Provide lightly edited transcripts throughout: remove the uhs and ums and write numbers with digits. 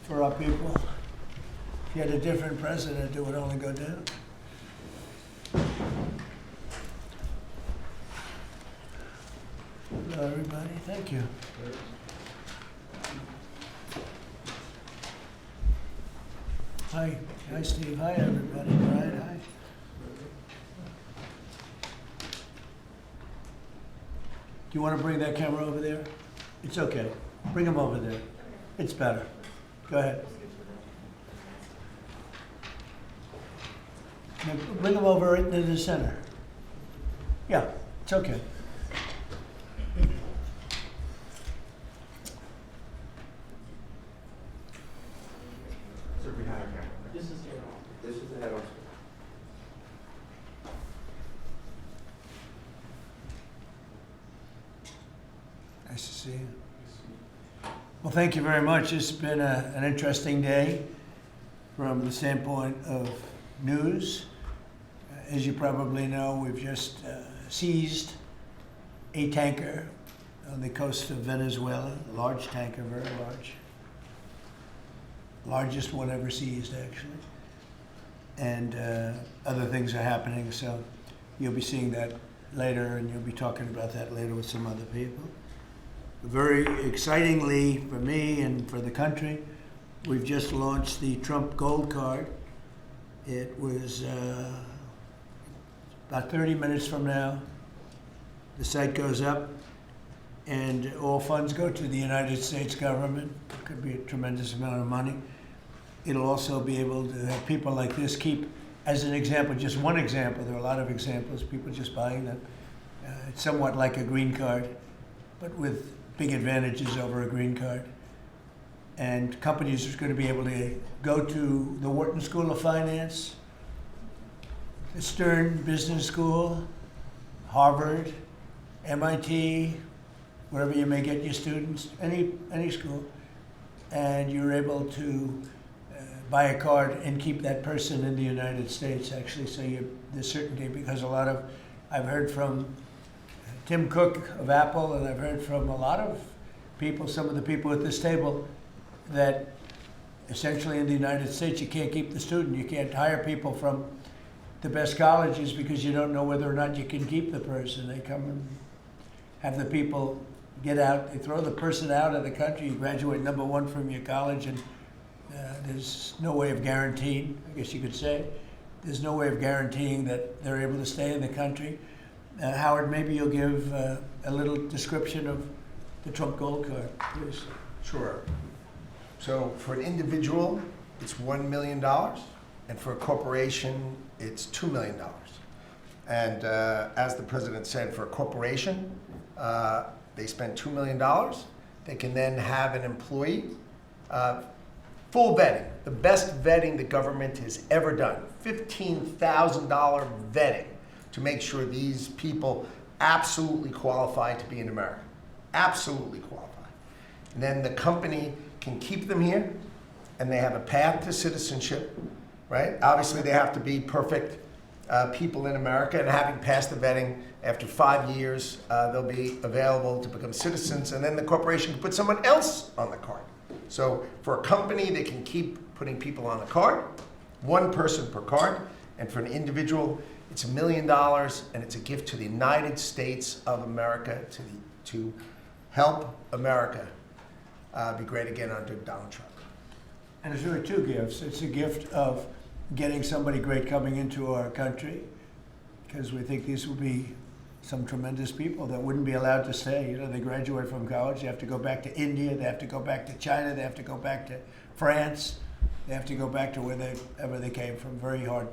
for our people. If you had a different president, it would only go down. Hello, everybody. Thank you. Hi. Hi, Steve. Hi, everybody. Brian, hi. Do you want to bring that camera over there? It's okay. Bring them over there. It's better. Go ahead. Now, bring them over into the center. Yeah, it's okay. So behind the camera. This is the head on. This is the head on. Nice to see you. Well, thank you very much. It's been an interesting day from the standpoint of news. As you probably know, we've just seized a tanker on the coast of Venezuela, a large tanker, very large. Largest one ever seized, actually. And other things are happening, so you'll be seeing that later, and you'll be talking about that later with some other people. Very excitingly for me and for the country, we've just launched the Trump Gold Card. It was about 30 minutes from now. The site goes up, and all funds go to the United States government. It could be a tremendous amount of money. It'll also be able to have people like this keep, as an example, just one example, there are a lot of examples, people just buying them. It's somewhat like a green card, but with big advantages over a green card. And companies are going to be able to go to the Wharton School of Finance, the Stern Business School, Harvard, MIT, wherever you may get your students, any school, and you're able to buy a card and keep that person in the United States, actually, so there's certainty, because I've heard from Tim Cook of Apple, and I've heard from a lot of people, some of the people at this table, that essentially in the United States you can't keep the student. You can't hire people from the best colleges because you don't know whether or not you can keep the person. They come and have the people get out, they throw the person out of the country, you graduate number one from your college, and there's no way of guaranteeing, I guess you could say, there's no way of guaranteeing that they're able to stay in the country. Howard, maybe you'll give a little description of the Trump Gold Card, please. Sure. So for an individual, it's $1 million, and for a corporation, it's $2 million. And as the president said, for a corporation, they spend $2 million. They can then have an employee, full vetting, the best vetting the government has ever done, $15,000 vetting to make sure these people absolutely qualify to be in America, absolutely qualify. And then the company can keep them here, and they have a path to citizenship, right? Obviously, they have to be perfect people in America, and having passed the vetting, after 5 years, they'll be available to become citizens, and then the corporation can put someone else on the card. So for a company, they can keep putting people on the card, one person per card, and for an individual, it's $1 million, and it's a gift to the United States of America to help America be great again under Donald Trump. And it's really two gifts. It's a gift of getting somebody great coming into our country, because we think these will be some tremendous people that wouldn't be allowed to stay. You know, they graduate from college, they have to go back to India, they have to go back to China, they have to go back to France, they have to go back to wherever they came from. Very hard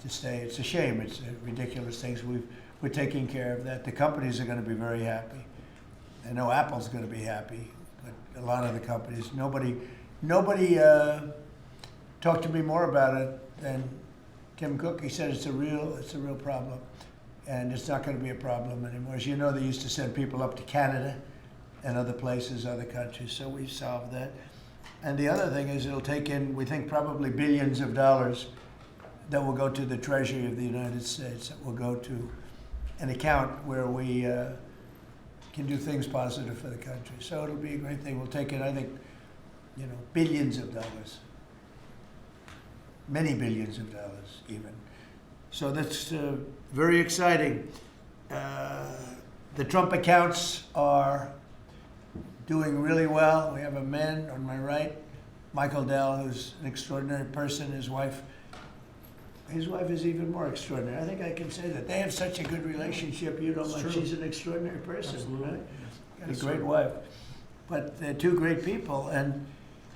to stay. It's a shame. It's ridiculous things. We're taking care of that. The companies are going to be very happy. I know Apple's going to be happy, but a lot of the companies, nobody talked to me more about it than Tim Cook. He said it's a real problem, and it's not going to be a problem anymore. As you know, they used to send people up to Canada and other places, other countries, so we've solved that. And the other thing is it'll take in, we think, probably billions of dollars that will go to the Treasury of the United States, that will go to an account where we can do things positive for the country. So it'll be a great thing. We'll take in, I think, billions of dollars, many billions of dollars even. So that's very exciting. The Trump accounts are doing really well. We have a man on my right, Michael Dell, who's an extraordinary person. His wife is even more extraordinary. I think I can say that. They have such a good relationship. You know, like she's an extraordinary person. Absolutely. Right? Got Yes, a great sir. wife. But they're two great people. And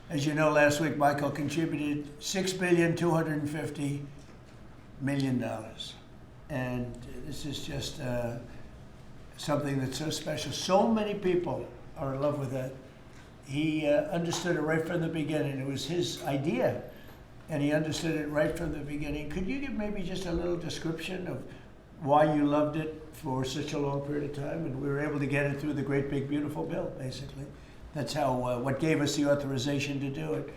as you know, last week Michael contributed $6,250,000,000. And this is just something that's so special. So many people are in love with that. He understood it right from the beginning. It was his idea, and he understood it right from the beginning. Could you give maybe just a little description of why you loved it for such a long period of time? And we were able to get it through the great big beautiful bill, basically. That's how what gave us the authorization to do it.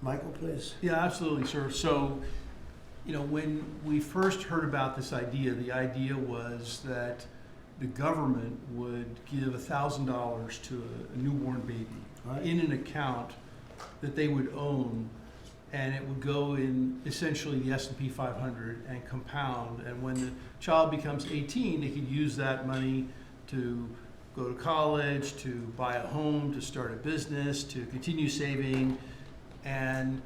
Michael, please. Yeah, absolutely, sir. So, when we first heard about this idea, the idea was that the government would give $1,000 to a newborn baby in an account that they would own, and it would go in essentially the S&P 500 and compound. And when the child becomes 18, they could use that money to go to college, to buy a home, to start a business, to continue saving. And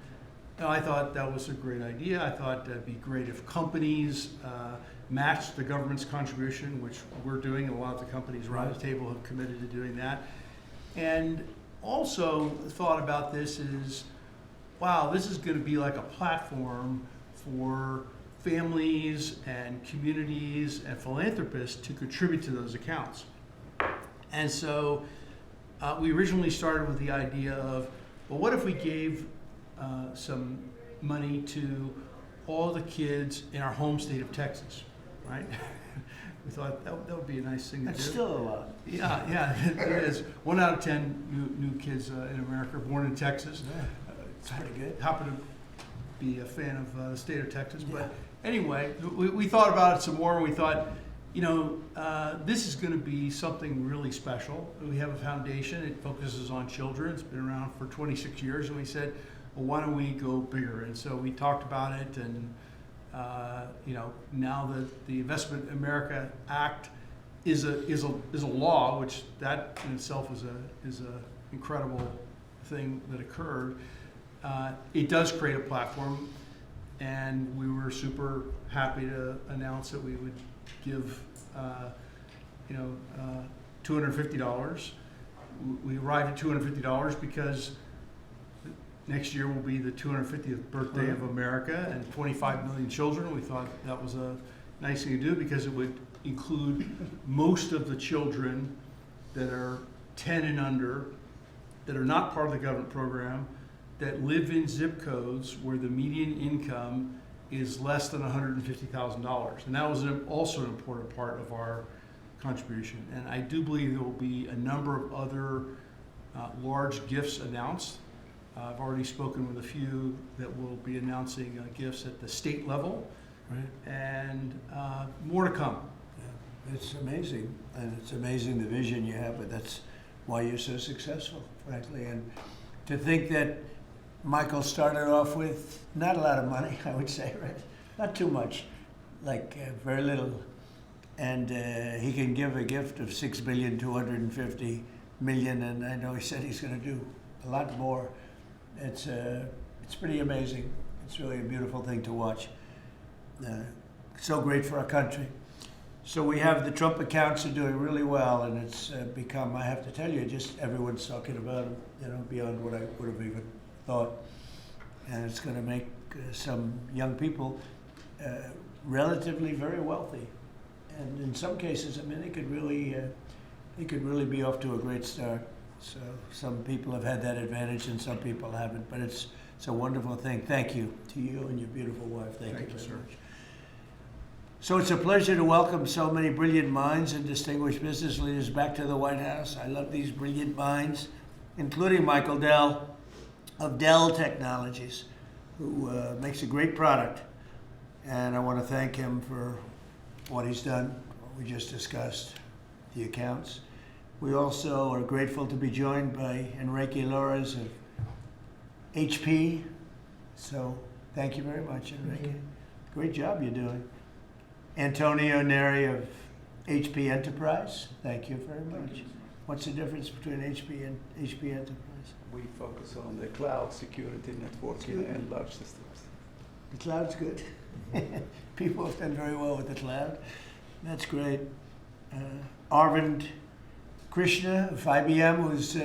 I thought that was a great idea. I thought it'd be great if companies matched the government's contribution, which we're doing, and a lot of the companies around the table have committed to doing that. And also thought about this is, wow, this is going to be like a platform for families and communities and philanthropists to contribute to those accounts. And so we originally started with the idea of, well, what if we gave some money to all the kids in our home state of Texas, right? We thought that would be a nice thing to do. That's still a lot. Yeah, it is. 1 out of 10 new kids in America are born in Texas. It's pretty good. Happen to be a fan of the state of Texas. But anyway, we thought about it some more, and we thought, this is going to be something really special. We have a foundation. It focuses on children. It's been around for 26 years, and we said, well, why don't we go bigger? And so we talked about it, and now that the Investment America Act is a law, which that in itself is a incredible thing that occurred. It does create a platform, and we were super happy to announce that we would give $250. We arrived at $250 because next year will be the 250th birthday of America and 25 million children. We thought that was a nice thing to do because it would include most of the children that are 10 and under, that are not part of the government program, that live in zip codes where the median income is less than $150,000. And that was also an important part of our contribution. And I do believe there will be a number of other large gifts announced. I've already spoken with a few that will be announcing gifts at the state level, and more to come. Yeah, it's amazing, and it's amazing the vision you have, but that's why you're so successful, frankly. And to think that Michael started off with not a lot of money, I would say, right? Not too much, like very little. And he can give a gift of $6,250,000,000, and I know he said he's going to do a lot more. It's pretty amazing. It's really a beautiful thing to watch. So great for our country. So we have the Trump accounts are doing really well, and it's become, I have to tell you, just everyone's talking about them, beyond what I would have even thought. And it's going to make some young people relatively very wealthy. And in some cases, they could really be off to a great start. So some people have had that advantage and some people haven't, but it's a wonderful thing. Thank you to you and your beautiful wife. Thank you very much. So it's a pleasure to welcome so many brilliant minds and distinguished business leaders back to the White House. I love these brilliant minds, including Michael Dell of Dell Technologies, who makes a great product. And I want to thank him for what he's done, what we just discussed, the accounts. We also are grateful to be joined by Enrique Lores of HP. So thank you very much, Enrique. Great job you're doing. Antonio Neri of HP Enterprise. Thank you very much. What's the difference between HP and HP Enterprise? We focus on the cloud security, networking, and large systems. The cloud's good. People have done very well with the cloud. That's great. Arvind Krishna of IBM, who's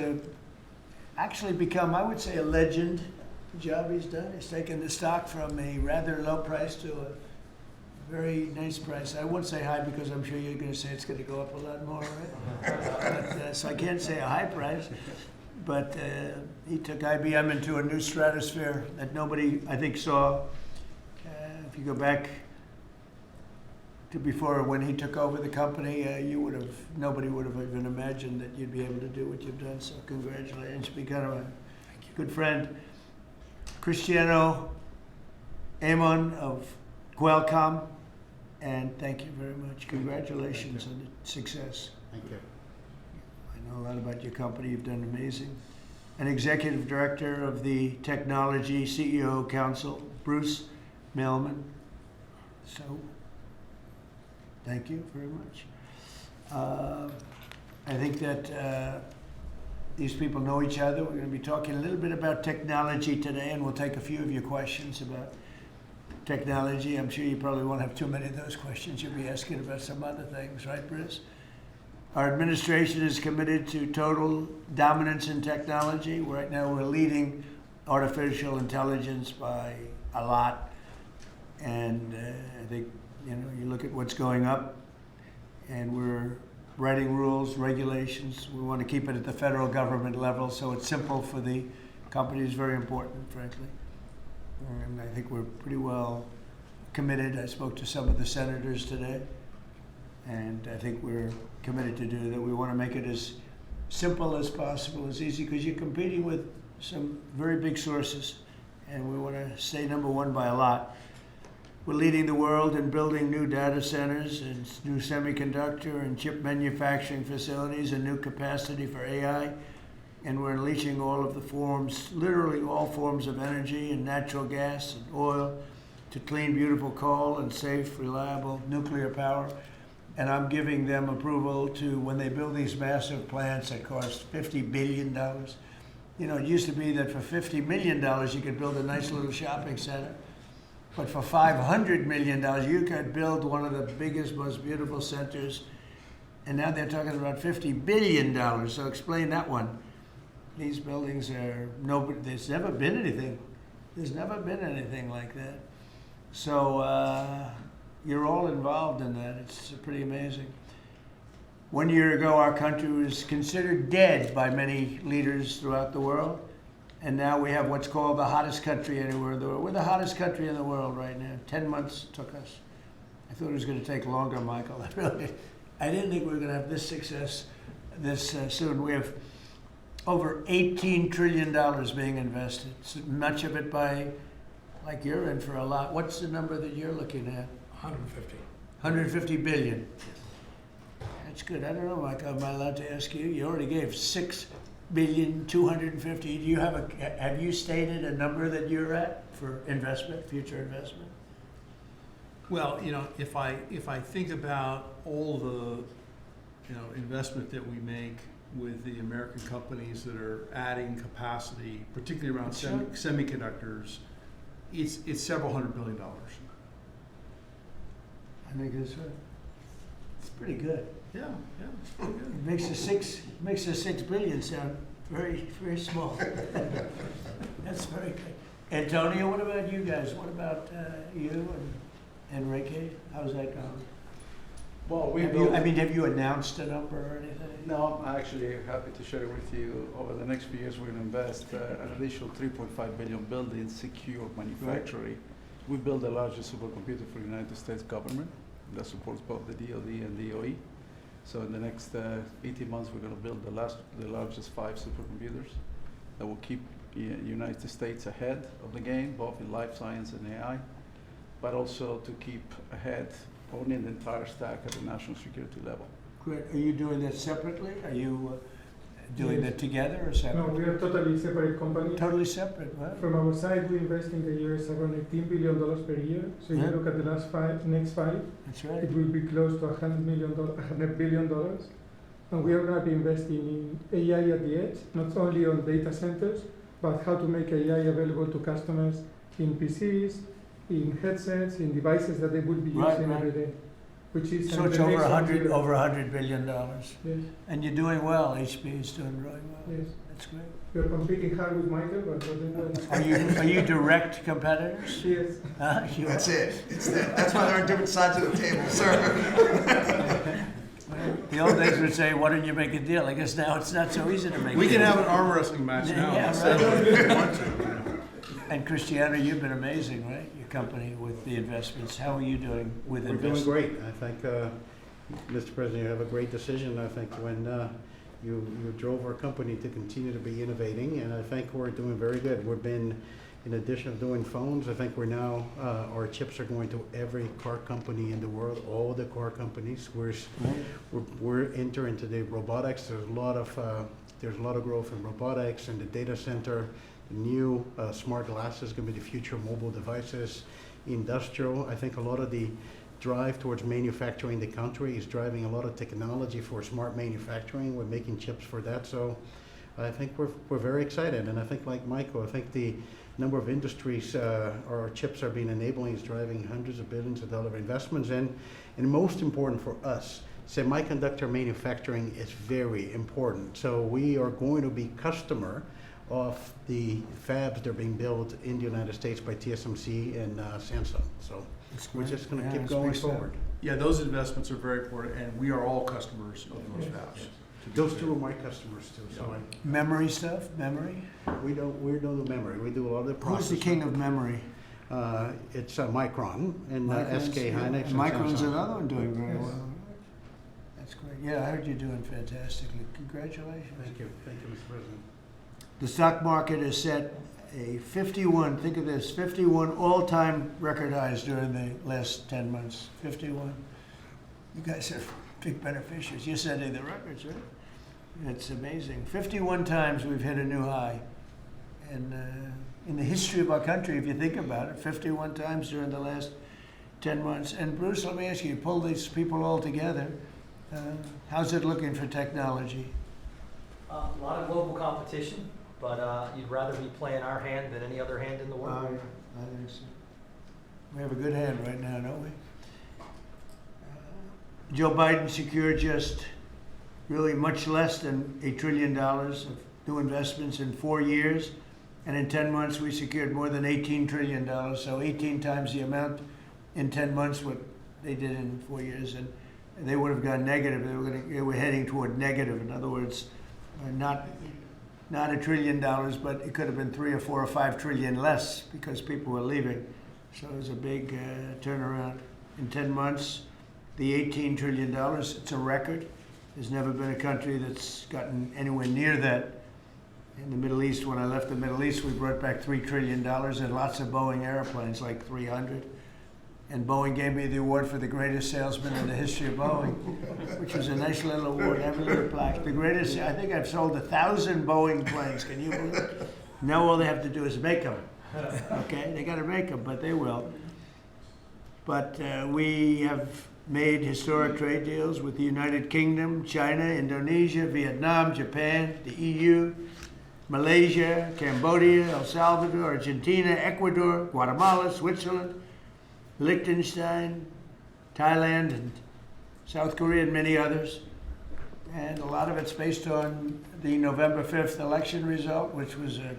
actually become, I would say, a legend. The job he's done. He's taken the stock from a rather low price to a very nice price. I won't say high because I'm sure you're going to say it's going to go up a lot more, right? But, so I can't say a high price. But he took IBM into a new stratosphere that nobody, I think, saw. If you go back to before when he took over the company, nobody would have even imagined that you'd be able to do what you've done. So congratulations, become a good friend. Cristiano Amon of Qualcomm, and thank you very much. Congratulations on the success. Thank you. I know a lot about your company. You've done amazing. An executive director of the Technology CEO Council, Bruce Mailman. So, thank you very much. I think that these people know each other. We're going to be talking a little bit about technology today, and we'll take a few of your questions about technology. I'm sure you probably won't have too many of those questions. You'll be asking about some other things, right, Bruce? Our administration is committed to total dominance in technology. Right now, we're leading artificial intelligence by a lot. And I think, you look at what's going up, and we're writing rules, regulations. We want to keep it at the federal government level, so it's simple for the companies, very important, frankly. And I think we're pretty well committed. I spoke to some of the senators today, and I think we're committed to do that. We want to make it as simple as possible, as easy, because you're competing with some very big sources, and we want to stay number one by a lot. We're leading the world in building new data centers and new semiconductor and chip manufacturing facilities and new capacity for AI. And we're unleashing all of the forms, literally all forms of energy and natural gas and oil to clean, beautiful coal and safe, reliable nuclear power. And I'm giving them approval to, when they build these massive plants that cost $50 billion. It used to be that for $50 million you could build a nice little shopping center. But for $500 million, you could build one of the biggest, most beautiful centers. And now they're talking about $50 billion. So explain that one. These buildings are there's never been anything. There's never been anything like that. So you're all involved in that. It's pretty amazing. 1 year ago, our country was considered dead by many leaders throughout the world. And now we have what's called the hottest country anywhere in the world. We're the hottest country in the world right now. 10 months took us. I thought it was going to take longer, Michael. I didn't think we were going to have this success this soon. We have over $18 trillion being invested. So much of it by, like you're in for a lot. What's the number that you're looking at? 150. 150 billion. That's good. I don't know, Michael. Am I allowed to ask you? You already gave 6,250,000,000. Do you have you stated a number that you're at for investment, future investment? Well, if I think about all the investment that we make with the American companies that are adding capacity, particularly around semiconductors, it's several $100 billion. I think that's right. It's pretty good. Yeah, it's pretty good. It makes the 6 billion sound very, very small. That's very good. Antonio, what about you guys? What about you and Enrique? How's that going? Well, have you announced a number or anything? No, I'm actually happy to share with you. Over the next few years, we're going to invest an additional $3.5 billion building secure manufacturing. Right. We built the largest supercomputer for the United States government that supports both the DoD and DOE. So in the next 18 months, we're going to build the largest 5 supercomputers that will keep the United States ahead of the game, both in life science and AI, but also to keep ahead owning the entire stack at the national security level. Great. Are you doing that separately? Are you doing Yes. that together or No, separate? we are totally separate companies. Totally separate, what? From our side, we invest in the US around $18 billion per year. So if Yeah. you look at the next five, That's right. it will be close to $100 billion. And we are going to be investing in AI at the edge, not only on data centers, but how to make AI available to customers in PCs, in headsets, in devices that they would be Right, using right. every day. Which is So and it's the over next $100, $100 over $100 billion. Yes, And you're doing well, HP is doing really well. yes. That's great. We're competing hard with Michael, but we're doing well. Are you direct competitors? Yes. You That's are. it. That's why they're on different sides of the table, sir. The old days would say, why don't you make a deal? I guess now it's not so easy to make a We deal. can have an arm wrestling match now. Yeah, So, if you want to. And Cristiano, you've been amazing, right? Your company with the investments. How are you doing with We're doing investments? great. I think, Mr. President, you have a great decision. I think when you drove our company to continue to be innovating, and I think we're doing very good. We've been, in addition of doing phones, I think we're now, our chips are going to every car company in the world, all the car companies. We're entering into the robotics. There's a lot of growth in robotics and the data center. New smart glasses going to be the future of mobile devices. Industrial, I think a lot of the drive towards manufacturing the country is driving a lot of technology for smart manufacturing. We're making chips for that. So I think we're very excited. And I think, like Michael, I think the number of industries our chips are being enabling is driving hundreds of billions of dollars investments in. And most important for us, semiconductor manufacturing is very important. So we are going to be customer of the fabs that are being built in the United States by TSMC and Samsung. So That's we're great. just going to Yeah, keep it's going big stuff. forward. Yeah, those investments are very important, and we are all customers of those fabs. Those two are my customers too. So Memory stuff, memory? we don't do memory. We do a lot of the Who's processing. the king of memory? It's Micron and Micron's- SK yeah. Hynix. And Micron's Samsung. another one doing very Yes. well. That's great. Yeah, I heard you're doing fantastically. Congratulations. Thank you, Mr. President. The stock market has set a 51, think of this, 51 all-time record highs during the last 10 months. 51. You guys are big beneficiaries. You're setting the records, right? It's amazing. 51 times we've hit a new high. And in the history of our country, if you think about it, 51 times during the last 10 months. And Bruce, let me ask you pull these people all together. How's it looking for technology? A lot of global competition, but you'd rather be playing our hand than any other hand in the world. I think so. We have a good hand right now, don't we? Joe Biden secured just really much less than $1 trillion of new investments in 4 years. And in 10 months, we secured more than $18 trillion. So 18 times the amount in 10 months what they did in 4 years. And they would have gone negative. They were heading toward negative. In other words, not $1 trillion, but it could have been 3 or 4 or 5 trillion less because people were leaving. So it was a big turnaround in 10 months. The $18 trillion, it's a record. There's never been a country that's gotten anywhere near that. In the Middle East, when I left the Middle East, we brought back $3 trillion and lots of Boeing airplanes, like 300. And Boeing gave me the award for the greatest salesman in the history of Boeing, which was a nice little award. I have a little plaque. The greatest, I think I've sold 1,000 Boeing planes. Can you believe it? Now all they have to do is make them. Okay, they got to make them, but they will. But we have made historic trade deals with the United Kingdom, China, Indonesia, Vietnam, Japan, the EU, Malaysia, Cambodia, El Salvador, Argentina, Ecuador, Guatemala, Switzerland, Liechtenstein, Thailand, and South Korea, and many others. And a lot of it's based on the November 5th election result, which was a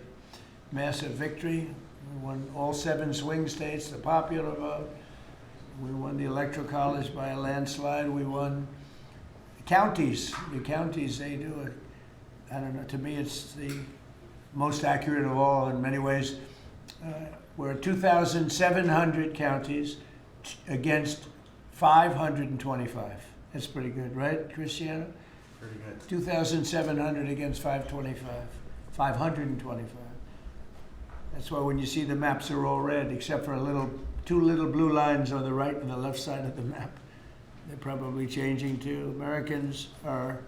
massive victory. We won all 7 swing states, the popular vote. We won the Electoral College by a landslide. We won counties. The counties, they do it. I don't know, to me it's the most accurate of all in many ways. We're 2,700 counties against 525. That's pretty good, right, Cristiano? Pretty good. 2,700 against 525. 525. That's why when you see the maps are all red, except for two little blue lines on the right and the left side of the map. They're probably changing too. Americans are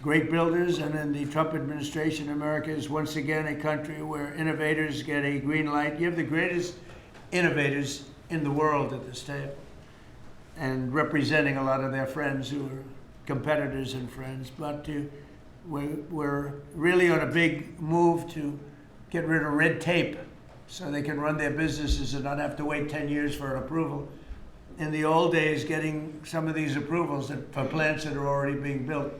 great builders, and in the Trump administration, America is once again a country where innovators get a green light. You have the greatest innovators in the world at this table, and representing a lot of their friends who are competitors and friends. But we're really on a big move to get rid of red tape so they can run their businesses and not have to wait 10 years for an approval. In the old days, getting some of these approvals for plants that are already being built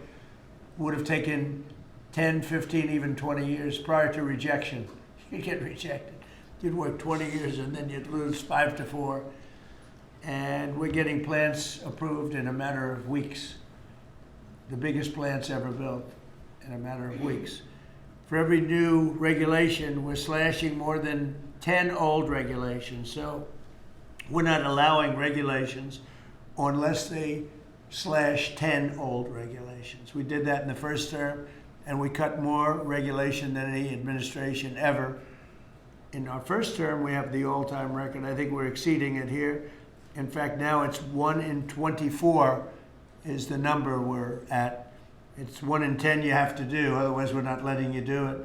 would have taken 10, 15, even 20 years prior to rejection. You'd get rejected. You'd work 20 years and then you'd lose 5-4. And we're getting plants approved in a matter of weeks. The biggest plants ever built in a matter of weeks. For every new regulation, we're slashing more than 10 old regulations. So we're not allowing regulations unless they slash 10 old regulations. We did that in the first term, and we cut more regulation than any administration ever. In our first term, we have the all-time record. I think we're exceeding it here. In fact, now it's 1 in 24 is the number we're at. It's 1 in 10 you have to do, otherwise we're not letting you do it.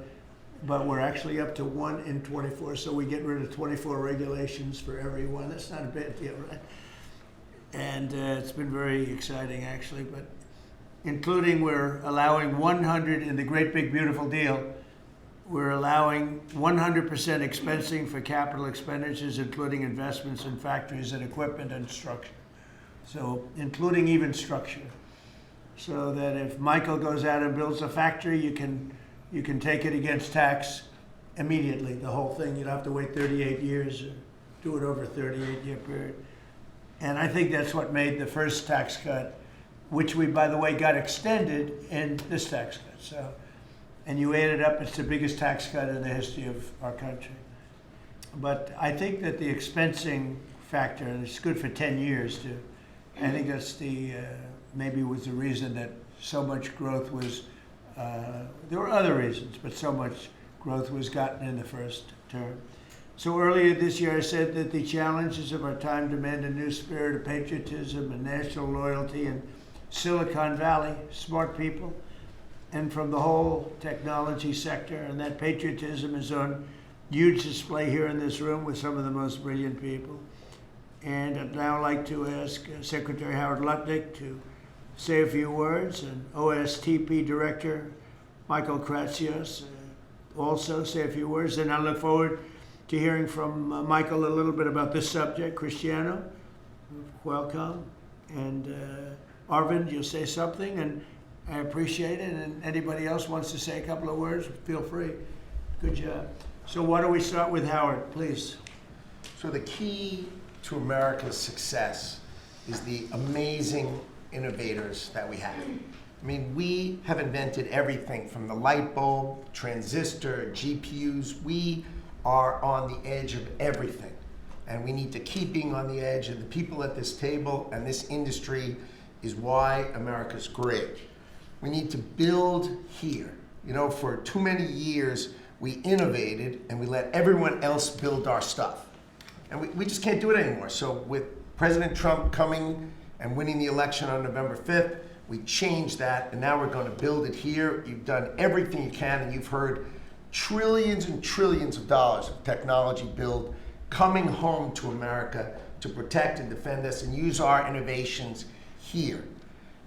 But we're actually up to 1 in 24, so we get rid of 24 regulations for every one. That's not a bad deal, right? And it's been very exciting, actually. But including, we're allowing 100 in the great big beautiful deal. We're allowing 100% expensing for capital expenditures, including investments in factories and equipment and structure. So including even structure. So that if Michael goes out and builds a factory, you can take it against tax immediately, the whole thing. You don't have to wait 38 years or do it over a 38-year period. And I think that's what made the first tax cut, which we, by the way, got extended in this tax cut. So, and you add it up, it's the biggest tax cut in the history of our country. But I think that the expensing factor, and it's good for 10 years too, I think that's maybe was the reason that so much growth was, there were other reasons, but so much growth was gotten in the first term. So earlier this year I said that the challenges of our time demand a new spirit of patriotism and national loyalty in Silicon Valley, smart people, and from the whole technology sector, and that patriotism is on huge display here in this room with some of the most brilliant people. And I'd now like to ask Secretary Howard Lutnick to say a few words, and OSTP Director Michael Kratsios also say a few words. And I look forward to hearing from Michael a little bit about this subject. Cristiano, welcome. And Arvind, you'll say something, and I appreciate it. And anybody else wants to say a couple of words, feel free. Good job. So why don't we start with Howard, please. So the key to America's success is the amazing innovators that we have. I mean, we have invented everything from the light bulb, transistor, GPUs. We are on the edge of everything. And we need to keep being on the edge. And the people at this table and this industry is why America's great. We need to build here. You know, for too many years, we innovated and we let everyone else build our stuff. And we just can't do it anymore. So with President Trump coming and winning the election on November 5th, we changed that, and now we're going to build it here. You've done everything you can, and you've heard trillions and trillions of dollars of technology build coming home to America to protect and defend us and use our innovations here.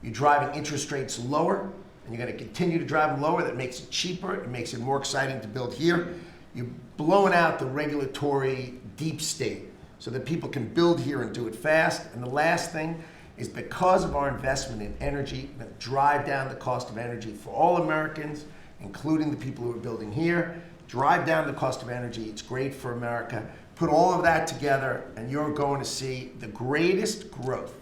You're driving interest rates lower, and you're going to continue to drive them lower. That makes it cheaper. It makes it more exciting to build here. You're blowing out the regulatory deep state so that people can build here and do it fast. And the last thing is, because of our investment in energy, that drive down the cost of energy for all Americans, including the people who are building here. Drive down the cost of energy. It's great for America. Put all of that together, and you're going to see the greatest growth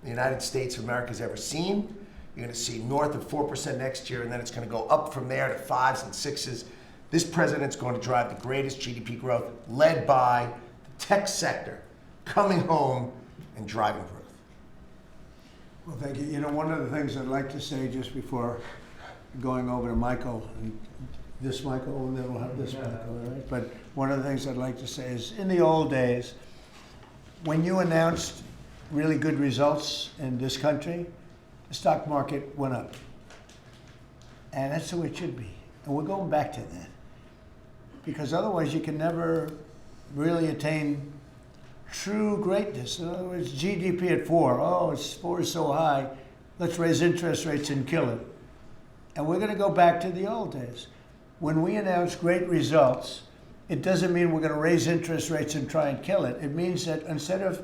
the United States of America has ever seen. You're going to see north of 4% next year, and then it's going to go up from there to 5s and 6s. This president's going to drive the greatest GDP growth, led by the tech sector coming home and driving growth. Well, thank you. You know, one of the things I'd like to say just before going over to Michael, and this Michael, and then we'll have this Michael, all right? But one of the things I'd like to say is, in the old days, when you announced really good results in this country, the stock market went up. And that's the way it should be. And we're going back to that. Because otherwise you can never really attain true greatness. In other words, GDP at 4. Oh, 4 is so high. Let's raise interest rates and kill it. And we're going to go back to the old days. When we announce great results, it doesn't mean we're going to raise interest rates and try and kill it. It means that instead of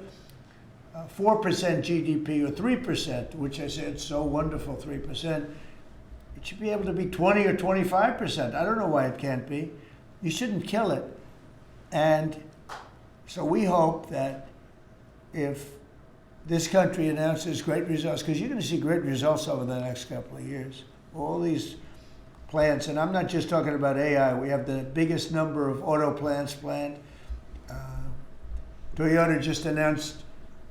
4% GDP or 3%, which I said so wonderful, 3%, it should be able to be 20 or 25%. I don't know why it can't be. You shouldn't kill it. And so we hope that if this country announces great results, because you're going to see great results over the next couple of years. All these plants, and I'm not just talking about AI. We have the biggest number of auto plants planned. Toyota just announced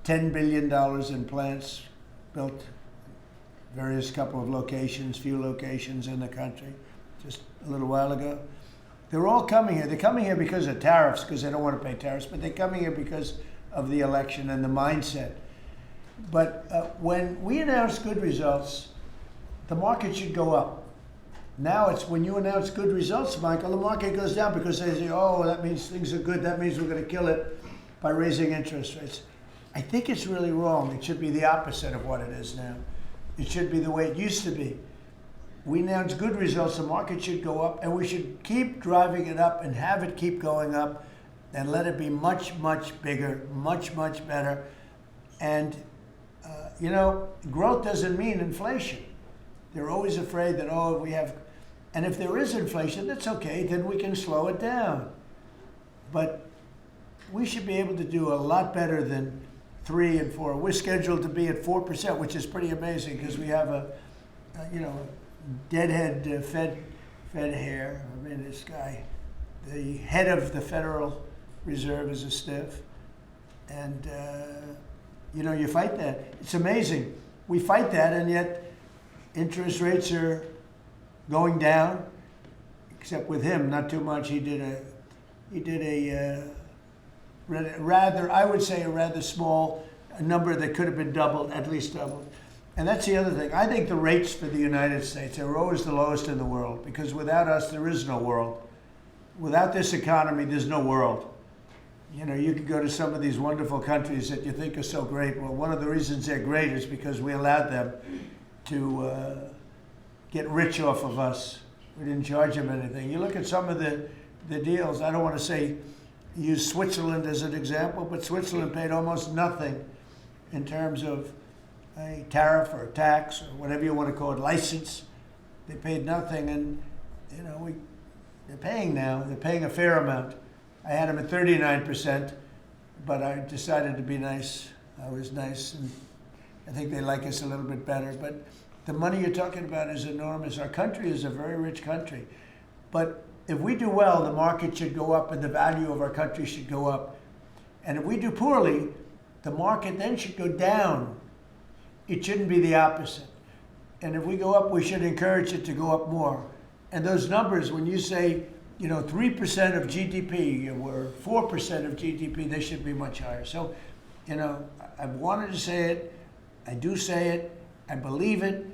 $10 billion in plants built, various couple of locations, few locations in the country, just a little while ago. They're all coming here. They're coming here because of tariffs, because they don't want to pay tariffs, but they're coming here because of the election and the mindset. But when we announce good results, the market should go up. Now it's when you announce good results, Michael, the market goes down because they say, oh, that means things are good. That means we're going to kill it by raising interest rates. I think it's really wrong. It should be the opposite of what it is now. It should be the way it used to be. We announce good results, the market should go up, and we should keep driving it up and have it keep going up and let it be much, much bigger, much, much better. And, growth doesn't mean inflation. They're always afraid that, oh, we have, and if there is inflation, that's okay, then we can slow it down. But we should be able to do a lot better than 3 and 4. We're scheduled to be at 4%, which is pretty amazing because we have a deadhead Fed hair. I mean, this guy, the head of the Federal Reserve is a stiff. And, you fight that. It's amazing. We fight that, and yet interest rates are going down, except with him, not too much. He did a rather, I would say, a rather small number that could have been doubled, at least doubled. And that's the other thing. I think the rates for the United States are always the lowest in the world, because without us, there is no world. Without this economy, there's no world. You could go to some of these wonderful countries that you think are so great. Well, one of the reasons they're great is because we allowed them to get rich off of us. We didn't charge them anything. You look at some of the deals. I don't want to say use Switzerland as an example, but Switzerland paid almost nothing in terms of a tariff or a tax or whatever you want to call it, license. They paid nothing, and they're paying now. They're paying a fair amount. I had them at 39%, but I decided to be nice. I was nice, and I think they like us a little bit better. But the money you're talking about is enormous. Our country is a very rich country. But if we do well, the market should go up and the value of our country should go up. And if we do poorly, the market then should go down. It shouldn't be the opposite. And if we go up, we should encourage it to go up more. And those numbers, when you say, 3% of GDP or 4% of GDP, they should be much higher. So, I've wanted to say it. I do say it. I believe it.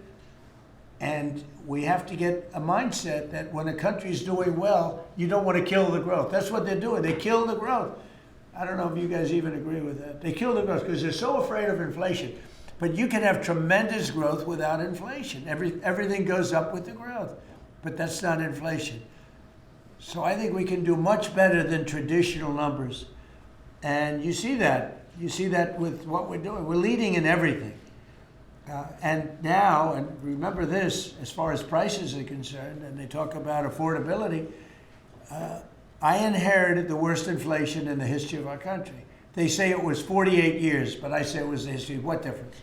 And we have to get a mindset that when a country's doing well, you don't want to kill the growth. That's what they're doing. They kill the growth. I don't know if you guys even agree with that. They kill the growth because they're so afraid of inflation. But you can have tremendous growth without inflation. Everything goes up with the growth. But that's not inflation. So I think we can do much better than traditional numbers. And you see that. You see that with what we're doing. We're leading in everything. And now, and remember this, as far as prices are concerned, and they talk about affordability, I inherited the worst inflation in the history of our country. They say it was 48 years, but I say it was the history. What difference?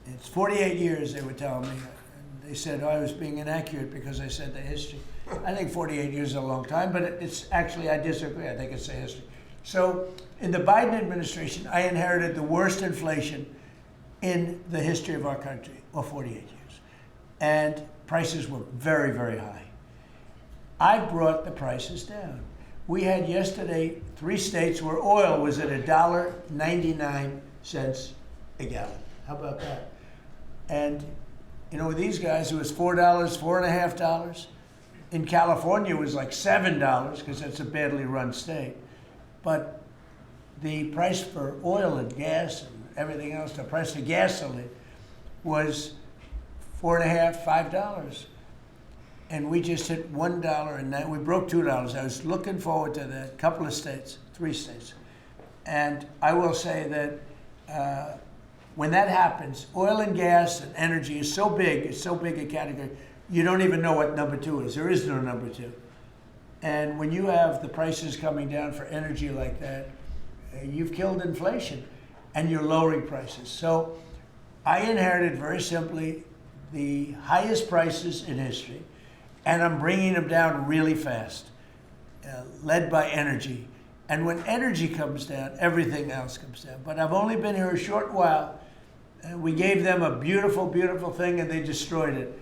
It's 48 years, they were telling me. And they said, I was being inaccurate because I said the history. I think 48 years is a long time, but it's actually, I disagree. I think it's the history. So in the Biden administration, I inherited the worst inflation in the history of our country, or 48 years. And prices were very, very high. I brought the prices down. We had yesterday 3 states where oil was at $1.99 a gallon. How about that? And You know, with these guys, it was $4, $4.50. In California, it was like $7 because it's a badly run state. But the price for oil and gas and everything else, the price of gasoline was $4.50, $5. And we just hit $1 and we broke $2. I was looking forward to that. Couple of states, 3 states. And I will say that when that happens, oil and gas and energy is so big, it's so big a category, you don't even know what number 2 is. There is no number 2. And when you have the prices coming down for energy like that, you've killed inflation and you're lowering prices. So I inherited very simply the highest prices in history, and I'm bringing them down really fast, led by energy. And when energy comes down, everything else comes down. But I've only been here a short while. We gave them a beautiful, beautiful thing, and they destroyed it.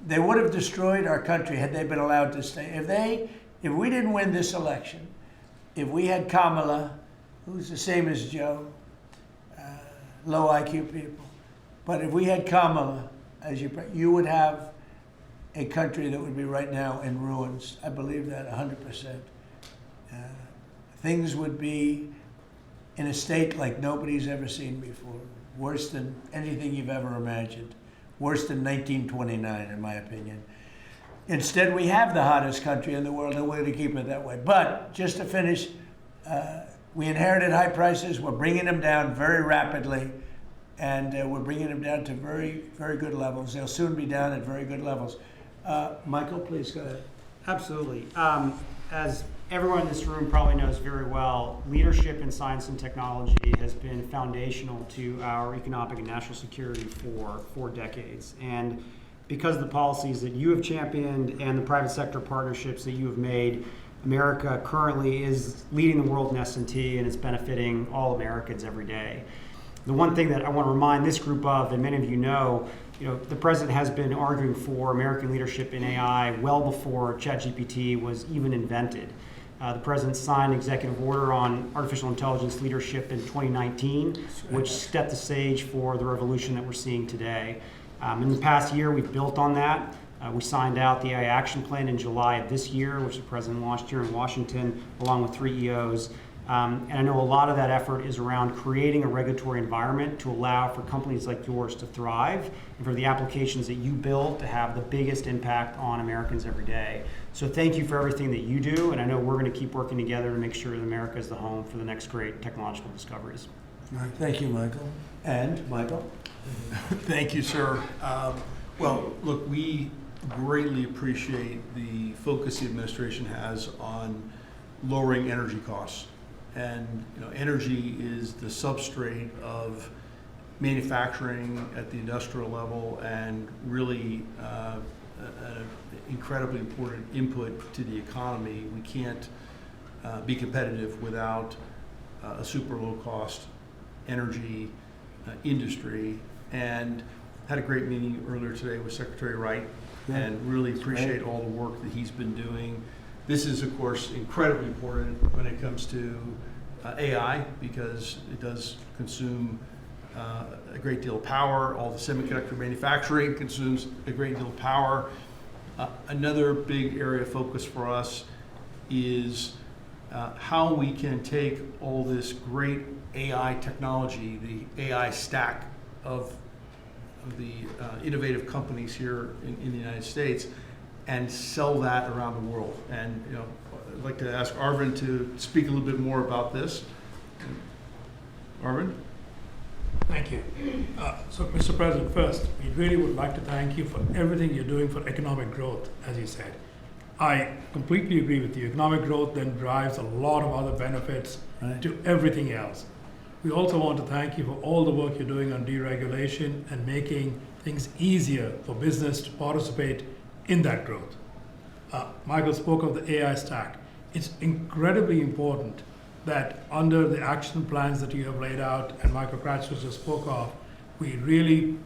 They would have destroyed our country had they been allowed to stay. If we didn't win this election, if we had Kamala, who's the same as Joe, low IQ people, but if we had Kamala, as you would have a country that would be right now in ruins. I believe that 100%. Things would be in a state like nobody's ever seen before. Worse than anything you've ever imagined. Worse than 1929, in my opinion. Instead, we have the hottest country in the world, and we're going to keep it that way. But just to finish, we inherited high prices. We're bringing them down very rapidly, and we're bringing them down to very, very good levels. They'll soon be down at very good levels. Michael, please go ahead. Absolutely. As everyone in this room probably knows very well, leadership in science and technology has been foundational to our economic and national security for 4 decades. And because of the policies that you have championed and the private sector partnerships that you have made, America currently is leading the world in S&T, and it's benefiting all Americans every day. The one thing that I want to remind this group of, and many of you know, the president has been arguing for American leadership in AI well before ChatGPT was even invented. The president signed an executive order on artificial intelligence leadership in 2019, which set the stage for the revolution that we're seeing today. In the past year, we've built on that. We signed out the AI Action Plan in July of this year, which the president launched here in Washington, along with 3 EOs. And I know a lot of that effort is around creating a regulatory environment to allow for companies like yours to thrive and for the applications that you build to have the biggest impact on Americans every day. So thank you for everything that you do, and I know we're going to keep working together to make sure that America is the home for the next great technological discoveries. All right, thank you, Michael. And Michael? Thank you, sir. Well, look, we greatly appreciate the focus the administration has on lowering energy costs. And energy is the substrate of manufacturing at the industrial level, and really an incredibly important input to the economy. We can't be competitive without a super low cost energy industry. And had a great meeting earlier today with Secretary Wright, and really appreciate all the work that he's been doing. This is, of course, incredibly important when it comes to AI, because it does consume a great deal of power. All the semiconductor manufacturing consumes a great deal of power. Another big area of focus for us is how we can take all this great AI technology, the AI stack of the innovative companies here in the United States, and sell that around the world. And I'd like to ask Arvind to speak a little bit more about this. Arvind? Thank you. So, Mr. President, first, we really would like to thank you for everything you're doing for economic growth, as you said. I completely agree with you. Economic growth then drives a lot of other benefits to everything else. We also want to thank you for all the work you're doing on deregulation and making things easier for business to participate in that growth. Michael spoke of the AI stack. It's incredibly important that under the action plans that you have laid out and Michael Kratzer just spoke of, we really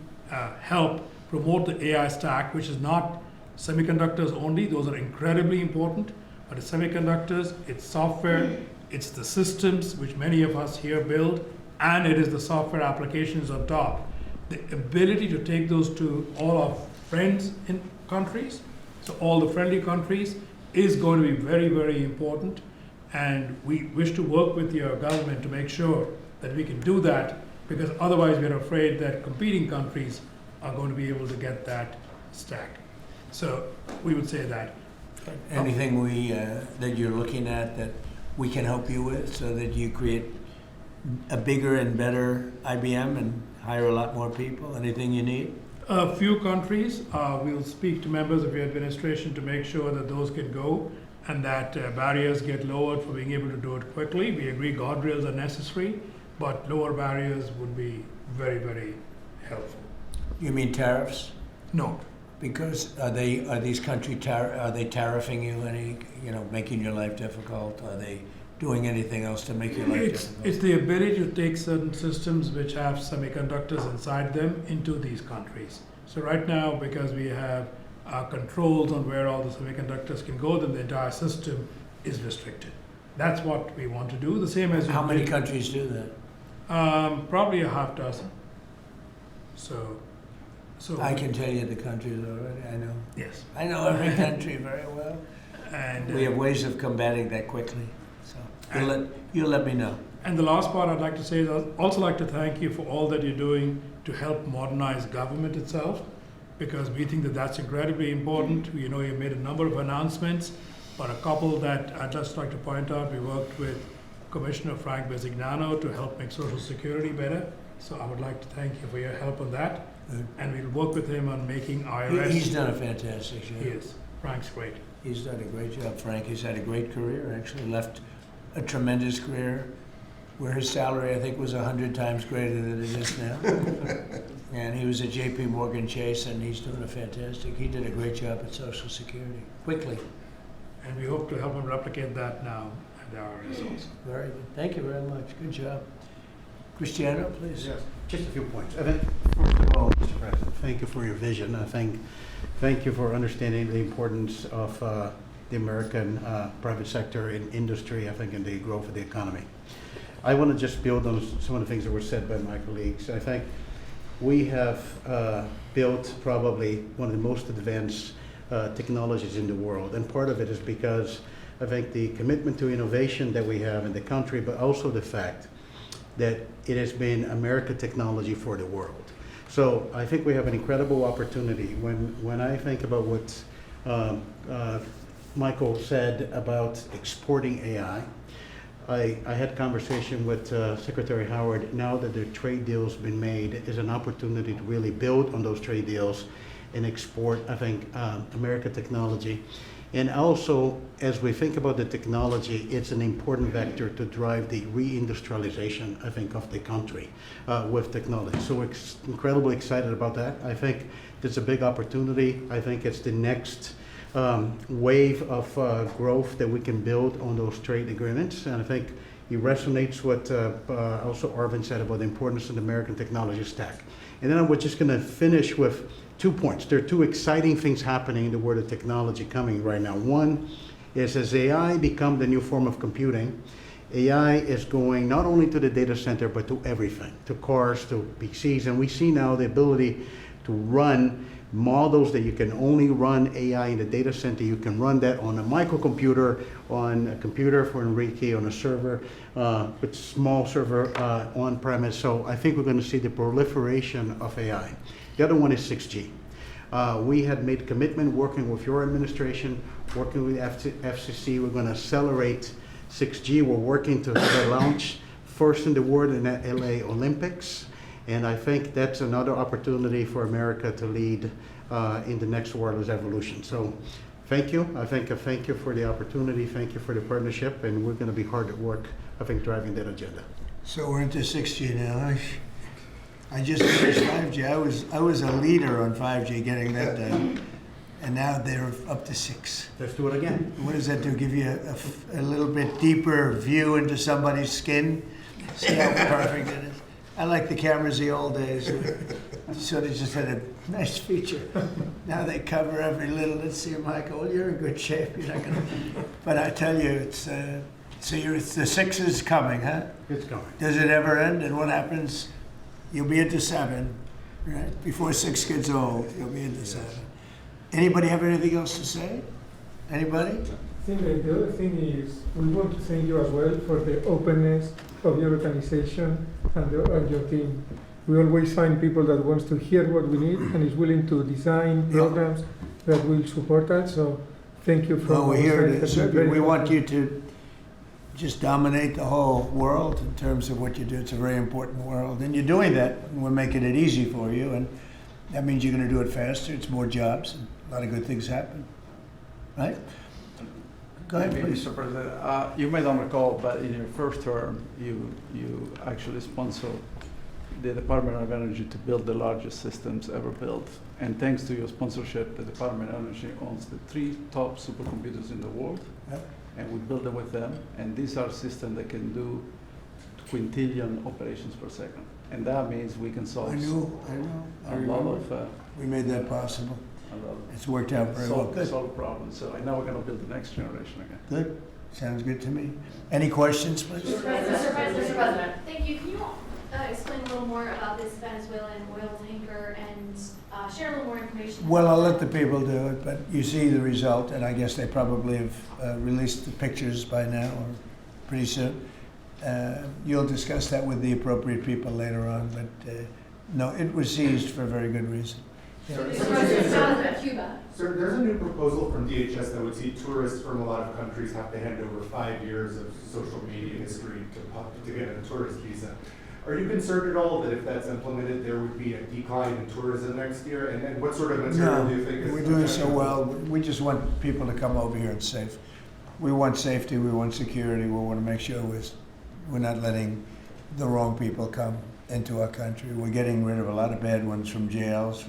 help promote the AI stack, which is not semiconductors only. Those are incredibly important, but it's semiconductors, it's software, it's the systems which many of us here build, and it is the software applications on top. The ability to take those to all of friends in countries. So all the friendly countries is going to be very, very important. And we wish to work with your government to make sure that we can do that, because otherwise we're afraid that competing countries are going to be able to get that stack. So we would say that. Anything that you're looking at that we can help you with so that you create a bigger and better IBM and hire a lot more people? Anything you need? A few countries, we'll speak to members of your administration to make sure that those can go and that barriers get lowered for being able to do it quickly. We agree guardrails are necessary, but lower barriers would be very, very helpful. You mean tariffs? No. Because are these countries are they tariffing you, making your life difficult? Are they doing anything else to make your life difficult? It's the ability to take certain systems which have semiconductors inside them into these countries. So right now, because we have controls on where all the semiconductors can go, then the entire system is restricted. That's what we want to do. The same as How many countries do that? Probably a half dozen. So I can tell you the countries already. I know. Yes. I know every country very well. And We have ways of combating that quickly. So you'll let me know. And the last part I'd like to say is I'd also like to thank you for all that you're doing to help modernize government itself, because we think that that's incredibly important. You know, you made a number of announcements, but a couple that I'd just like to point out, we worked with Commissioner Frank Bisignano to help make Social Security better. So I would like to thank you for your help on that. And we'll work with him on making IRS. He's done a fantastic job. He is. Frank's great. He's done a great job, Frank. He's had a great career, actually left a tremendous career where his salary, I think, was 100 times greater than it is now. And he was at JP Morgan Chase, and he's doing a fantastic, he did a great job at Social Security, quickly. And we hope to help him replicate that now at the IRS also. Very good. Thank you very much. Good job. Cristiano, please. Yes, just a few points. I think, first of all, Mr. President, thank you for your vision. Thank you for understanding the importance of the American private sector in industry, I think, in the growth of the economy. I want to just build on some of the things that were said by my colleagues. I think we have built probably one of the most advanced technologies in the world, and part of it is because I think the commitment to innovation that we have in the country, but also the fact that it has been American technology for the world. So I think we have an incredible opportunity. When I think about what Michael said about exporting AI, I had conversation with Secretary Howard. Now that the trade deal's been made, is an opportunity to really build on those trade deals and export, I think, American technology. And also, as we think about the technology, it's an important vector to drive the reindustrialization, I think, of the country with technology. So we're incredibly excited about that. I think it's a big opportunity. I think it's the next wave of growth that we can build on those trade agreements. And I think it resonates what also Arvind said about the importance of the American technology stack. And then we're just going to finish with 2 points. There are 2 exciting things happening in the world of technology coming right now. One is, as AI become the new form of computing, AI is going not only to the data center, but to everything, to cars, to PCs. And we see now the ability to run models that you can only run AI in the data center. You can run that on a microcomputer, on a computer for Enrique, on a server, with small server on premise. So I think we're going to see the proliferation of AI. The other one is 6G. We had made a commitment working with your administration, working with FCC. We're going to accelerate 6G. We're working to launch first in the world in the LA Olympics. And I think that's another opportunity for America to lead in the next wireless evolution. So thank you. Thank you for the opportunity. Thank you for the partnership. And we're going to be hard at work, I think, driving that agenda. So we're into 6G now. I just finished 5G. I was a leader on 5G, getting that done. And now they're up to 6. Let's do it again. What does that do? Give you a little bit deeper view into somebody's skin? See how perfect it is? I like the cameras the old days. So they just had a nice feature. Now they cover every little. Let's see, Michael. Well, you're in good shape. You're not gonna. But I tell you, it's the 6 is coming, huh? It's coming. Does it ever end? And what happens? You'll be into 7, Right, before 6 gets old, you'll be into 7. Anybody have anything else to say? Anybody? I think that the other thing is we want to thank you as well for the openness of your organization and your team. We always find people that wants to hear what we need and is willing to design programs that will support us. So thank you for. Well, we're here to our side. serve you. We want you to just dominate the whole world in terms of what you do. It's a very important world, and you're doing that, and we're making it easy for you, and that means you're going to do it faster. It's more jobs, and a lot of good things happen, right? Go ahead, Maybe, please. Mr. President, you may not recall, but in your first term, you actually sponsored the Department of Energy to build the largest systems ever built. And thanks to your sponsorship, the Department of Energy owns the 3 top supercomputers in the world. Yep. And we build them with them. And these are systems that can do quintillion operations per second. And that means we can solve I know. I a lot remember. of We made that possible. a lot of It's worked out very well. Good. solve problems. So I know we're going to build the next generation again. Good. Sounds good to me. Any questions, please? Mr. President, thank you. Can you explain a little more about this Venezuelan oil tanker and share a little more information? Well, I'll let the people do it, but you see the result, and I guess they probably have released the pictures by now or pretty soon. You'll discuss that with the appropriate people later on, but no, it was seized for a very good reason. Mr. President, it's not about Cuba. Sir, there's a new proposal from DHS that would see tourists from a lot of countries have to hand over 5 years of social media history to get a tourist visa. Are you concerned at all that if that's implemented, there would be a decline in tourism next year? And what sort of material No, do you think is? we're doing so well. We just want people to come over here and safe. We want safety, we want security, we want to make sure we're not letting the wrong people come into our country. We're getting rid of a lot of bad ones from jails,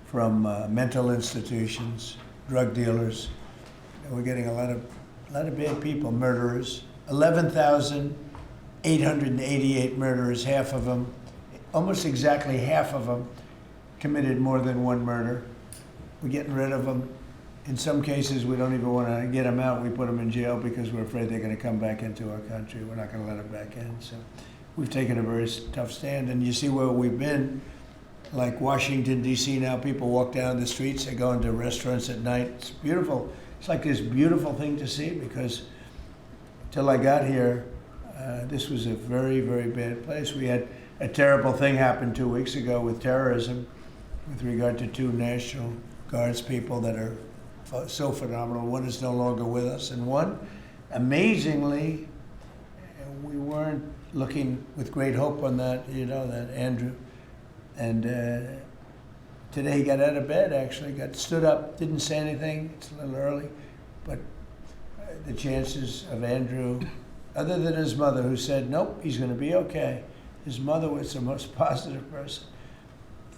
from mental institutions, drug dealers. We're getting a lot of bad people, murderers. 11,888 murderers, half of them, almost exactly half of them, committed more than one murder. We're getting rid of them. In some cases, we don't even want to get them out. We put them in jail because we're afraid they're going to come back into our country. We're not going to let them back in. So we've taken a very tough stand. And you see where we've been, like Washington, D.C. now, people walk down the streets. They go into restaurants at night. It's beautiful. It's like this beautiful thing to see because till I got here, this was a very, very bad place. We had a terrible thing happen 2 weeks ago with terrorism with regard to 2 National Guards people that are so phenomenal. One is no longer with us, and one, amazingly, we weren't looking with great hope on that, that Andrew. And today he got out of bed, actually, stood up, didn't say anything. It's a little early, but the chances of Andrew, other than his mother, who said, nope, he's going to be okay. His mother was the most positive person.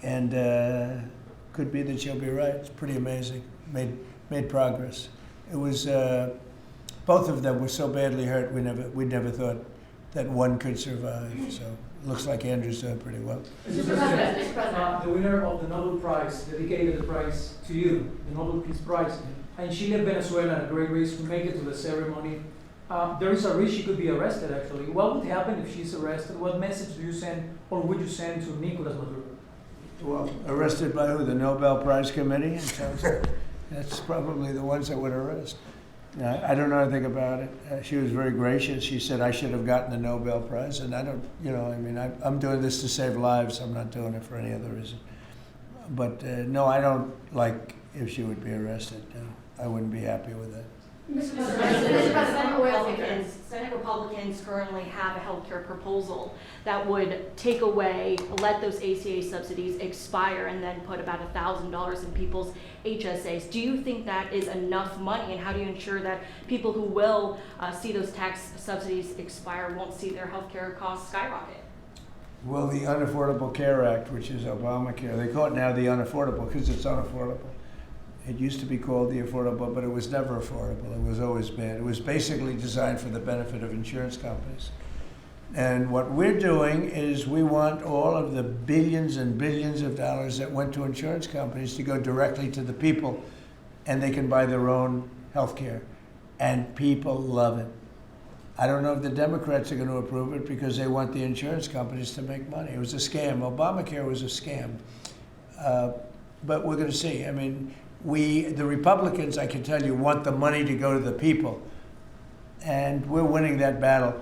And could be that she'll be right. It's pretty amazing. Made progress. It was, both of them were so badly hurt, we never thought that one could survive. So it looks like Andrew's doing pretty well. Mr. President, The winner of the Nobel Prize dedicated the prize to you, the Nobel Peace Prize, and she left Venezuela at a great risk to make it to the ceremony. There is a risk she could be arrested, actually. What would happen if she's arrested? What message do you send, or would you send to Nicolas Maduro? Well, arrested by who? The Nobel Prize Committee? That's probably the ones that would arrest. I don't know anything about it. She was very gracious. She said I should have gotten the Nobel Prize, and I don't, I'm doing this to save lives. I'm not doing it for any other reason. But no, I don't like if she would be arrested. No, I wouldn't be happy with that. Mr. President, Senate Republicans currently have a healthcare proposal that would take away, let those ACA subsidies expire and then put about $1,000 in people's HSAs. Do you think that is enough money, and how do you ensure that people who will see those tax subsidies expire won't see their healthcare costs skyrocket? Well, the Unaffordable Care Act, which is Obamacare, they call it now the unaffordable because it's unaffordable. It used to be called the affordable, but it was never affordable. It was always bad. It was basically designed for the benefit of insurance companies. And what we're doing is we want all of the billions and billions of dollars that went to insurance companies to go directly to the people, and they can buy their own health care. And people love it. I don't know if the Democrats are going to approve it because they want the insurance companies to make money. It was a scam. Obamacare was a scam. But we're going to see. I mean, the Republicans, I can tell you, want the money to go to the people. And we're winning that battle.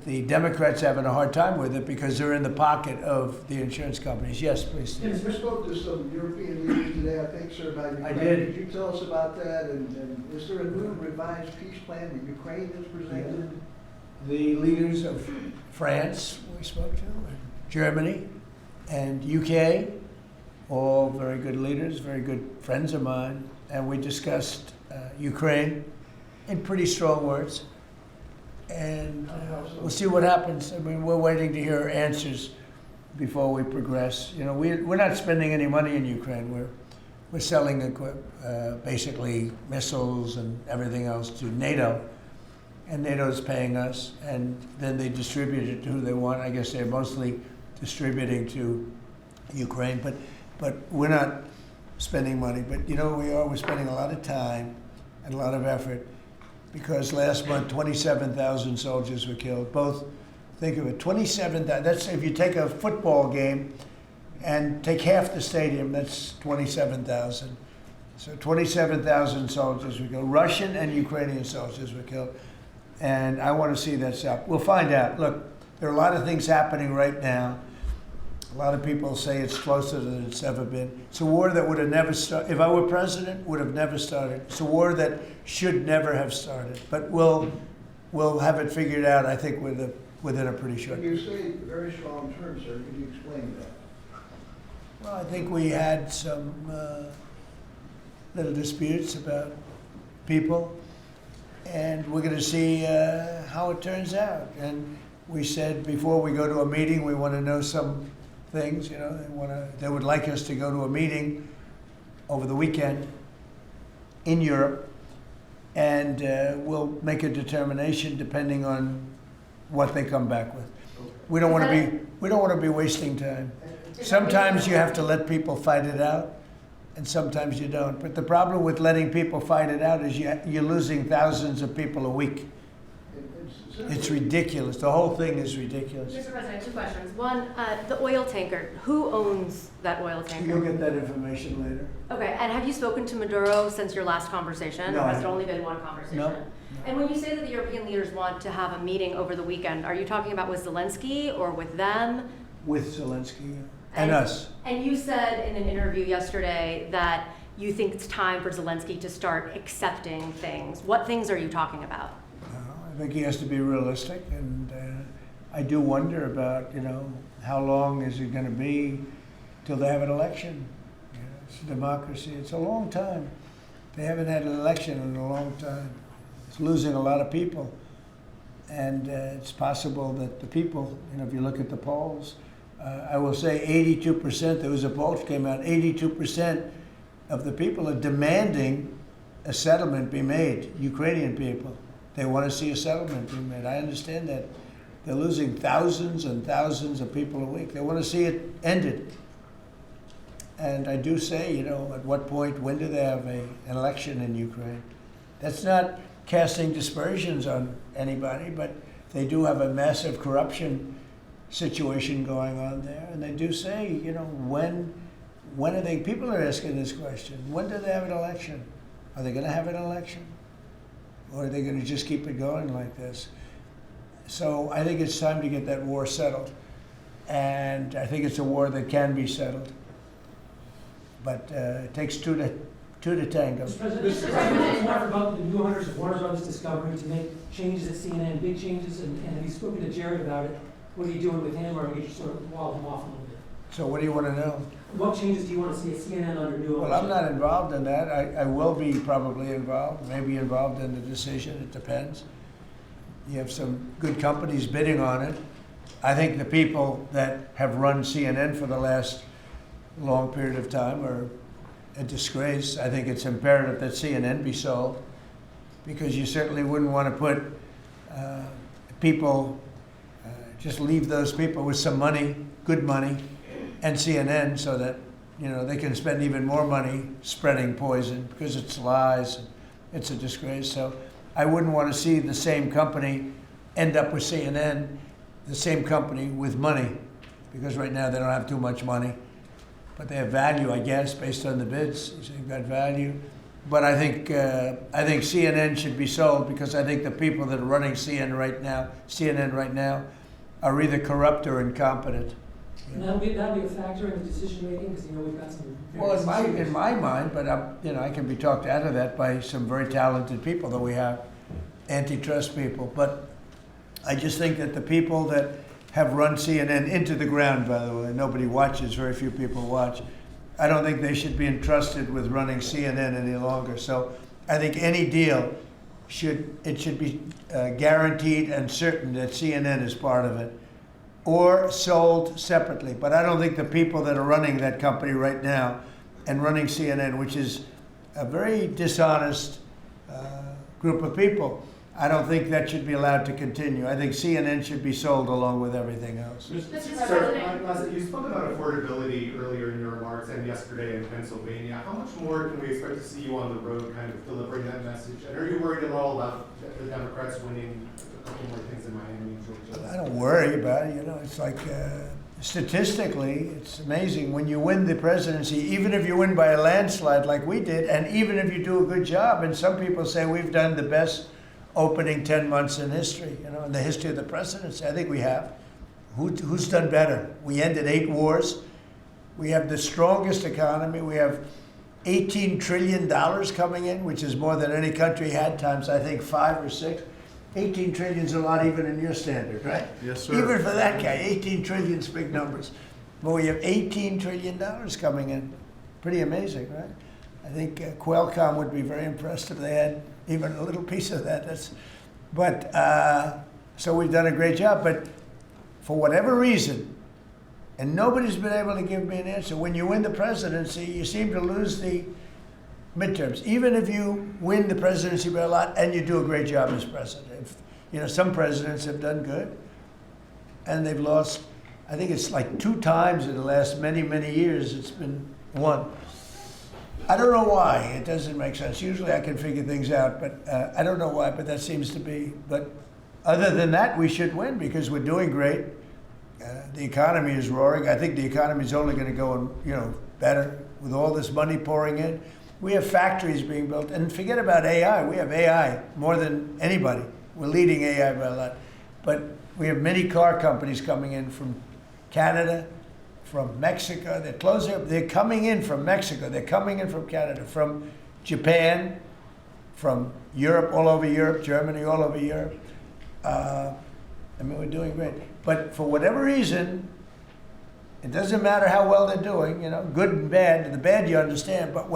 The Democrats having a hard time with it because they're in the pocket of the insurance companies. Yes, please. You spoke to some European leaders today, I think, sir, about Ukraine. I did. Could you tell us about that? And is there a new revised peace plan that Ukraine has presented? The leaders of France, we spoke to, and Germany, and UK, all very good leaders, very good friends of mine, and we discussed Ukraine in pretty strong words. And we'll see what happens. I mean, we're waiting to hear answers before we progress. You know, we're not spending any money in Ukraine. We're selling basically missiles and everything else to NATO, and NATO's paying us, and then they distribute it to who they want. I guess they're mostly distributing to Ukraine, but we're not spending money. But you know, we're spending a lot of time and a lot of effort, because last month 27,000 soldiers were killed. Both, think of it, 27,000. That's if you take a football game and take half the stadium, that's 27,000. So 27,000 soldiers were killed. Russian and Ukrainian soldiers were killed. And I want to see that stop. We'll find out. Look, there are a lot of things happening right now. A lot of people say it's closer than it's ever been. It's a war that would have never started. If I were president, would have never started. It's a war that should never have started. But we'll have it figured out, I think, within a pretty short You say very strong terms, sir. Could you explain that? Well, I think we had some little disputes about people, and we're going to see how it turns out. And we said before we go to a meeting, we want to know some things. You know, they would like us to go to a meeting over the weekend in Europe, and we'll make a determination depending on what they come back with. We don't want to be wasting time. Sometimes you have to let people fight it out, and sometimes you don't. But the problem with letting people fight it out is you're losing thousands of people a week. It's ridiculous. The whole thing is ridiculous. Mr. President, two questions. One, the oil tanker. Who owns that oil tanker? You'll get that information later. Okay, and have you spoken to Maduro since your last conversation? No. Or has it only been one conversation? No. And when you say that the European leaders want to have a meeting over the weekend, are you talking about with Zelensky or with them? With Zelensky and us. And you said in an interview yesterday that you think it's time for Zelensky to start accepting things. What things are you talking about? I think he has to be realistic, and I do wonder about, you know, how long is it going to be till they have an election? You know, it's a democracy. It's a long time. They haven't had an election in a long time. It's losing a lot of people, and it's possible that the people, you know, if you look at the polls, I will say 82%, there was a poll that came out, 82% of the people are demanding a settlement be made, Ukrainian people. They want to see a settlement be made. I understand that. They're losing thousands and thousands of people a week. They want to see it ended. And I do say, you know, at what point, when do they have an election in Ukraine? That's not casting dispersions on anybody, but they do have a massive corruption situation going on there. And they do say, you know, when are they, people are asking this question, when do they have an election? Are they going to have an election? Or are they going to just keep it going like this? So I think it's time to get that war settled. And I think it's a war that can be settled. But it takes two to tango. Mr. President, Warner about the new owners of Warner Brothers Discovery to make changes at CNN, big changes, and have you spoken to Jared about it? What are you doing with him, or are you just sort of walled him off a little bit? So what do you want to know? What changes do you want to see at CNN under new ownership? Well, I'm not involved in that. I will be probably involved, maybe involved in the decision. It depends. You have some good companies bidding on it. I think the people that have run CNN for the last long period of time are a disgrace. I think it's imperative that CNN be sold, because you certainly wouldn't want to put people, just leave those people with some money, good money, and CNN, so that, you know, they can spend even more money spreading poison, because it's lies. And it's a disgrace. So I wouldn't want to see the same company end up with CNN, the same company with money, because right now they don't have too much money. but they have value, I guess, based on the bids. They've got value. But I think CNN should be sold because I think the people that are running CNN right now, are either corrupt or incompetent. And that'll be a factor in the decision making, because we've got some. Well, in my mind, but I can be talked out of that by some very talented people that we have, antitrust people. But I just think that the people that have run CNN into the ground, by the way, nobody watches, very few people watch. I don't think they should be entrusted with running CNN any longer. So I think any deal should be guaranteed and certain that CNN is part of it, or sold separately. But I don't think the people that are running that company right now and running CNN, which is a very dishonest group of people, I don't think that should be allowed to continue. I think CNN should be sold along with everything else. Sir, you spoke about affordability earlier in your remarks and yesterday in Pennsylvania. How much more can we expect to see you on the road kind of delivering that message? And are you worried at all about the Democrats winning a couple more things in Miami and Georgia? I don't worry about it. It's like statistically, it's amazing. When you win the presidency, even if you win by a landslide like we did, and even if you do a good job, and some people say we've done the best opening 10 months in history, in the history of the presidency. I think we have. Who's done better? We ended 8 wars. We have the strongest economy. We have $18 trillion coming in, which is more than any country had, times I think 5 or 6. 18 trillion is a lot even in your standard, right? Yes, sir. Even for that guy, 18 trillion is big numbers. But we have $18 trillion coming in. Pretty amazing, right? I think Qualcomm would be very impressed if they had even a little piece of that. So we've done a great job. But for whatever reason, and nobody's been able to give me an answer, when you win the presidency, you seem to lose the midterms. Even if you win the presidency by a lot and you do a great job as president. Some presidents have done good and they've lost, I think it's like 2 times in the last many, many years it's been won. I don't know why. It doesn't make sense. Usually I can figure things out, but I don't know why, but that seems to be. But other than that, we should win because we're doing great. The economy is roaring. I think the economy is only going to go, better with all this money pouring in. We have factories being built. And forget about AI. We have AI more than anybody. We're leading AI by a lot. But we have many car companies coming in from Canada, from Mexico. They're coming in from Mexico. They're coming in from Canada, from Japan, from Europe, all over Europe, Germany, all over Europe. We're doing great. But for whatever reason, it doesn't matter how well they're doing, good and bad. The bad you understand, but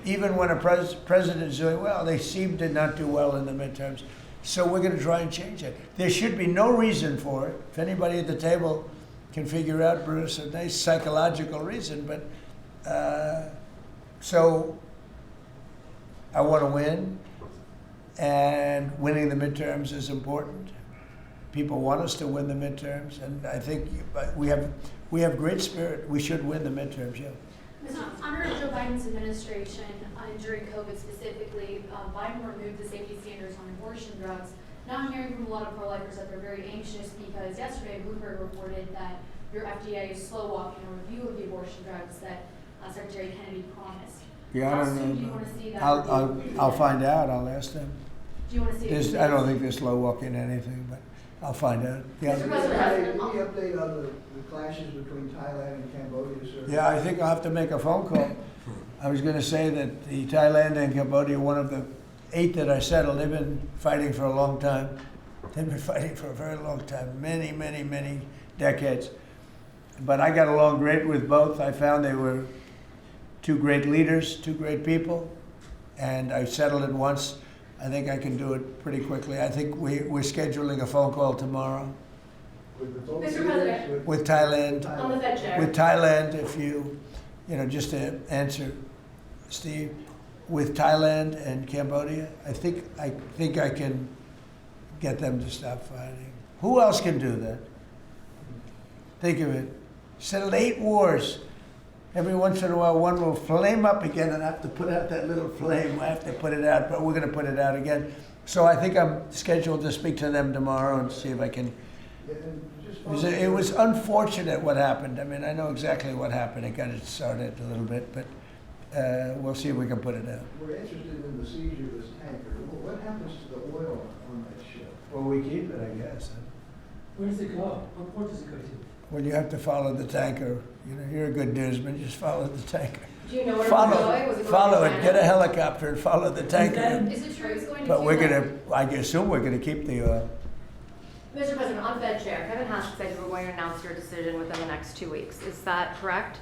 even when a president is doing well, they seem to not do well in the midterms. So we're going to try and change it. There should be no reason for it. If anybody at the table can figure out, Bruce, a nice psychological reason, but so I want to win, and winning the midterms is important. People want us to win the midterms, and I think we have great spirit. We should win the midterms, yeah. Under Joe Biden's administration, during COVID specifically, Biden removed the safety standards on abortion drugs. Now I'm hearing from a lot of pro-lifers that they're very anxious because yesterday Bloomberg reported that your FDA is slow walking a review of the abortion drugs that Secretary Kennedy promised. Yeah, How I don't soon know. do you want to see that? I'll find out. I'll ask them. Do you want to see it? I don't think they're slow walking anything, but I'll find out. Yeah. Mr. President, Any update on the clashes between Thailand and Cambodia, sir? Yeah, I think I'll have to make a phone call. I was going to say that the Thailand and Cambodia, one of the 8 that I settled, they've been fighting for a long time. They've been fighting for a very long time, many, many, many decades. But I got along great with both. I found they were 2 great leaders, 2 great people, and I settled it once. I think I can do it pretty quickly. I think we're scheduling a phone call tomorrow. Mr. President. With Thailand. On the Fed chair. With Thailand, if just to answer, Steve, with Thailand and Cambodia, I think I can get them to stop fighting. Who else can do that? Think of it. Settled 8 wars. Every once in a while, one will flame up again, and I have to put out that little flame. I have to put it out, but we're going to put it out again. So I think I'm scheduled to speak to them tomorrow and see if I can Yeah, and just It was unfortunate what happened. I mean, I know exactly what happened. It got it started a little bit, but we'll see if we can put it out. We're interested in the seizure of this tanker. What happens to the oil on that ship? Well, we keep it, I guess. Where does it go? What port does it go to? Well, you have to follow the tanker. You know, you're a good newsman. Just follow the tanker. Do you know where it was going? Was it going Follow to it. China? Get a helicopter and follow the tanker. Is it true it's going to But we're Cuba? gonna. I assume we're gonna keep the oil. Mr. President, on Fed Chair, Kevin Haskett said you were going to announce your decision within the next 2 weeks. Is that correct?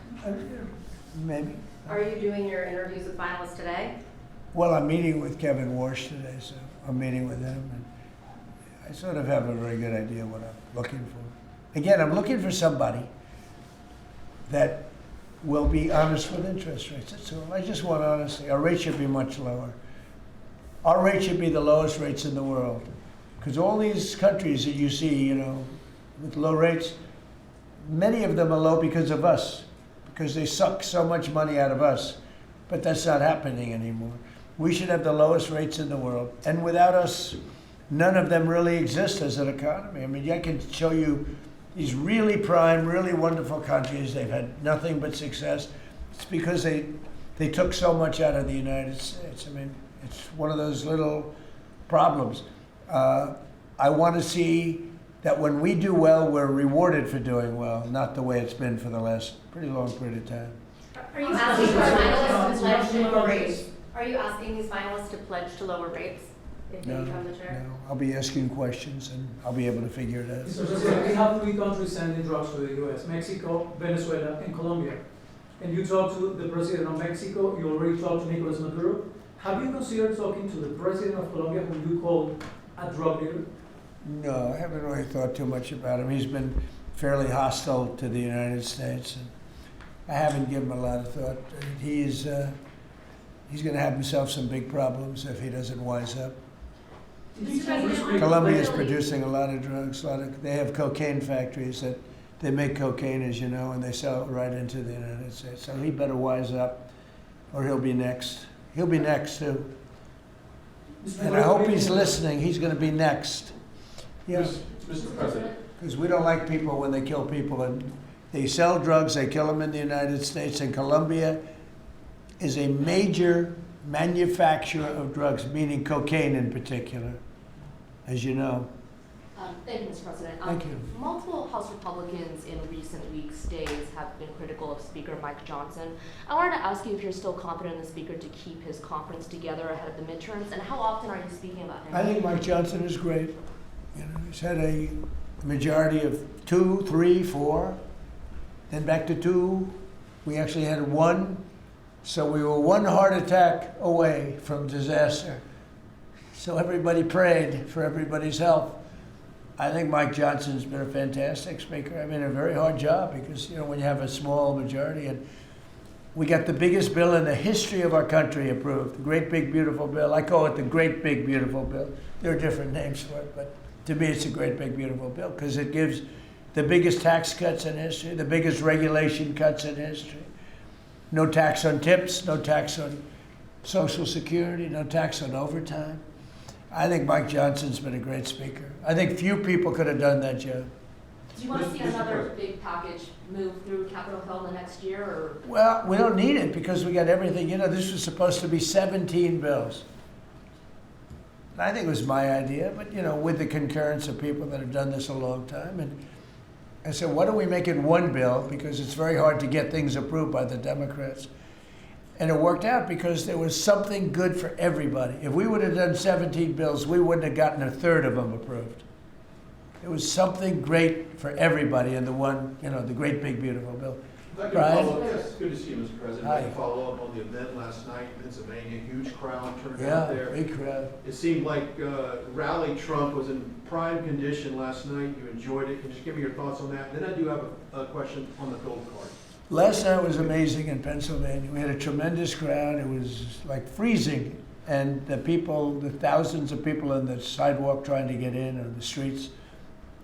Maybe. Are you doing your interviews with finalists today? Well, I'm meeting with Kevin Warsh today, so I'm meeting with him, and I sort of have a very good idea what I'm looking for. Again, I'm looking for somebody that will be honest with interest rates. That's all. I just want honesty. Our rate should be much lower. Our rate should be the lowest rates in the world, because all these countries that you see, you know, with low rates, many of them are low because of us, because they suck so much money out of us. But that's not happening anymore. We should have the lowest rates in the world. And without us, none of them really exist as an economy. I mean, I can show you these really prime, really wonderful countries. They've had nothing but success. It's because they took so much out of the United States. I mean, it's one of those little problems. I want to see that when we do well, we're rewarded for doing well, not the way it's been for the last pretty long period of time. Are you asking for finalists to pledge to lower rates? Are you asking these finalists to pledge to lower rates if they become the chair? No, I'll be asking questions and I'll be able to figure it out. Mr. President, we have 3 countries sending drugs to the U.S., Mexico, Venezuela, and Colombia. And you talked to the president of Mexico, you already talked to Nicolas Maduro. Have you considered talking to the president of Colombia, whom you call a drug dealer? No, I haven't really thought too much about him. He's been fairly hostile to the United States, and I haven't given him a lot of thought. He's going to have himself some big problems if he doesn't wise up. Colombia is producing a lot of drugs. They have cocaine factories that they make cocaine, as you know, and they sell it right into the United States. So he better wise up, or he'll be next. He'll be next too. And I hope he's listening. He's going to be next. Yes. Mr. President. Because we don't like people when they kill people, and they sell drugs. They kill them in the United States, and Colombia is a major manufacturer of drugs, meaning cocaine in particular, as you know. Thank you, Mr. President. Thank you. Multiple House Republicans in recent weeks, days, have been critical of Speaker Mike Johnson. I wanted to ask you if you're still confident in the Speaker to keep his conference together ahead of the midterms, and how often are you speaking about him? I think Mike Johnson is great. You know, he's had a majority of 2, 3, 4, then back to 2. We actually had 1. So we were 1 heart attack away from disaster. So everybody prayed for everybody's health. I think Mike Johnson's been a fantastic speaker. I mean, a very hard job because, you know, when you have a small majority, and we got the biggest bill in the history of our country approved, the Great Big Beautiful Bill. I call it the Great Big Beautiful Bill. There are different names for it, but to me it's a Great Big Beautiful Bill because it gives the biggest tax cuts in history, the biggest regulation cuts in history. No tax on tips, no tax on Social Security, no tax on overtime. I think Mike Johnson's been a great speaker. I think few people could have done that job. Do you want to see another big package move through Capitol Hill in the next year, or? Well, we don't need it because we got everything. You know, this was supposed to be 17 bills. And I think it was my idea, but, you know, with the concurrence of people that have done this a long time. And I said, why don't we make it 1 bill? Because it's very hard to get things approved by the Democrats. And it worked out because there was something good for everybody. If we would have done 17 bills, we wouldn't have gotten 1/3 of them approved. It was something great for everybody in the one, you know, the Great Big Beautiful Bill. Brian? Yes, good to see you, Mr. President. Hi. I'd like to follow up on the event last night in Pennsylvania. Huge crowd turned Yeah, out there. big crowd. It seemed like Rally Trump was in prime condition last night. You enjoyed it. Can you just give me your thoughts on that? Then I do have a question on the gold card. Last night was amazing in Pennsylvania. We had a tremendous crowd. It was like freezing. And the people, the thousands of people on the sidewalk trying to get in, or the streets.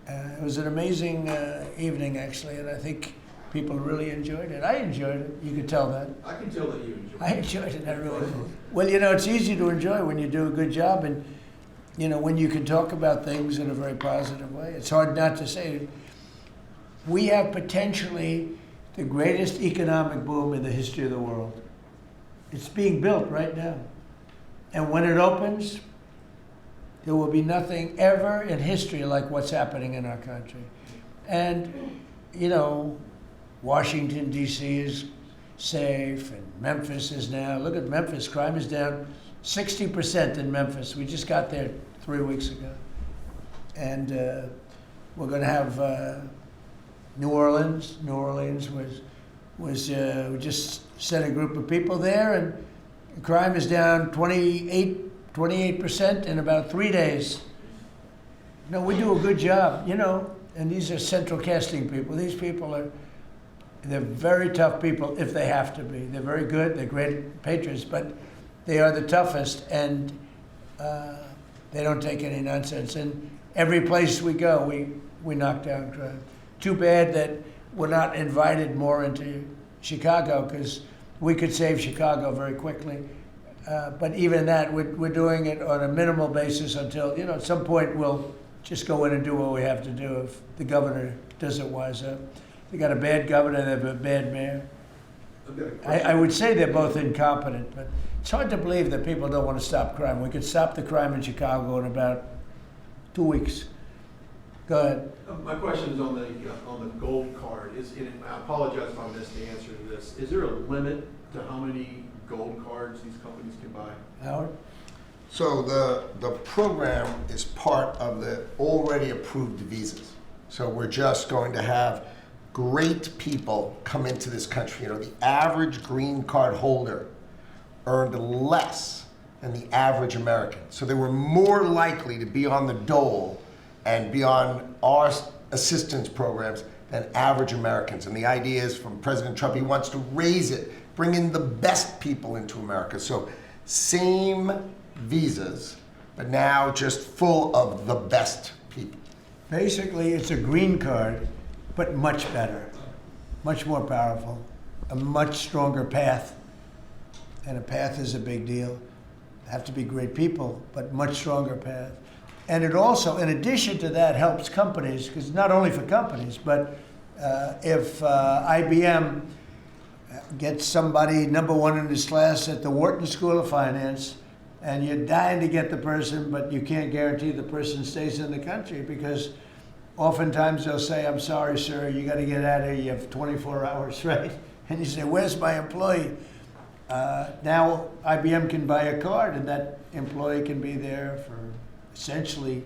It was an amazing evening, actually, and I think people really enjoyed it. I enjoyed it. You could tell that. I can tell that you enjoyed it. I enjoyed it. I really did. Well, you know, it's easy to enjoy when you do a good job. And you know, when you can talk about things in a very positive way, it's hard not to say. We have potentially the greatest economic boom in the history of the world. It's being built right now. And when it opens, there will be nothing ever in history like what's happening in our country. And, you know, Washington, D.C. is safe, and Memphis is now. Look at Memphis. Crime is down 60% in Memphis. We just got there 3 weeks ago. And we're going to have New Orleans. New Orleans we just sent a group of people there, and crime is down 28% in about 3 days. No, we do a good job, you know. And these are central casting people. These people they're very tough people if they have to be. They're very good, they're great patriots, but they are the toughest, and they don't take any nonsense. And every place we go, we knock down crime. Too bad that we're not invited more into Chicago, because we could save Chicago very quickly. But even that, we're doing it on a minimal basis until, you know, at some point we'll just go in and do what we have to do if the governor doesn't wise up. They got a bad governor, they have a bad mayor. I would say they're both incompetent, but it's hard to believe that people don't want to stop crime. We could stop the crime in Chicago in about 2 weeks. Go ahead. My question is on the gold card. I apologize if I missed the answer to this. Is there a limit to how many gold cards these companies can buy? Howard? So the program is part of the already approved visas. So we're just going to have great people come into this country. You know, the average green card holder earned less than the average American. So they were more likely to be on the dole and be on our assistance programs than average Americans. And the idea is from President Trump, he wants to raise it, bring in the best people into America. So same visas, but now just full of the best people. Basically, it's a green card, but much better, much more powerful, a much stronger path. And a path is a big deal. Have to be great people, but much stronger path. And it also, in addition to that, helps companies, because not only for companies, but if IBM gets somebody #1 in his class at the Wharton School of Finance, and you're dying to get the person, but you can't guarantee the person stays in the country, because oftentimes they'll say, "I'm sorry, sir, you got to get out of here. You have 24 hours, right?" And you say, "Where's my employee?" Now IBM can buy a card, and that employee can be there for essentially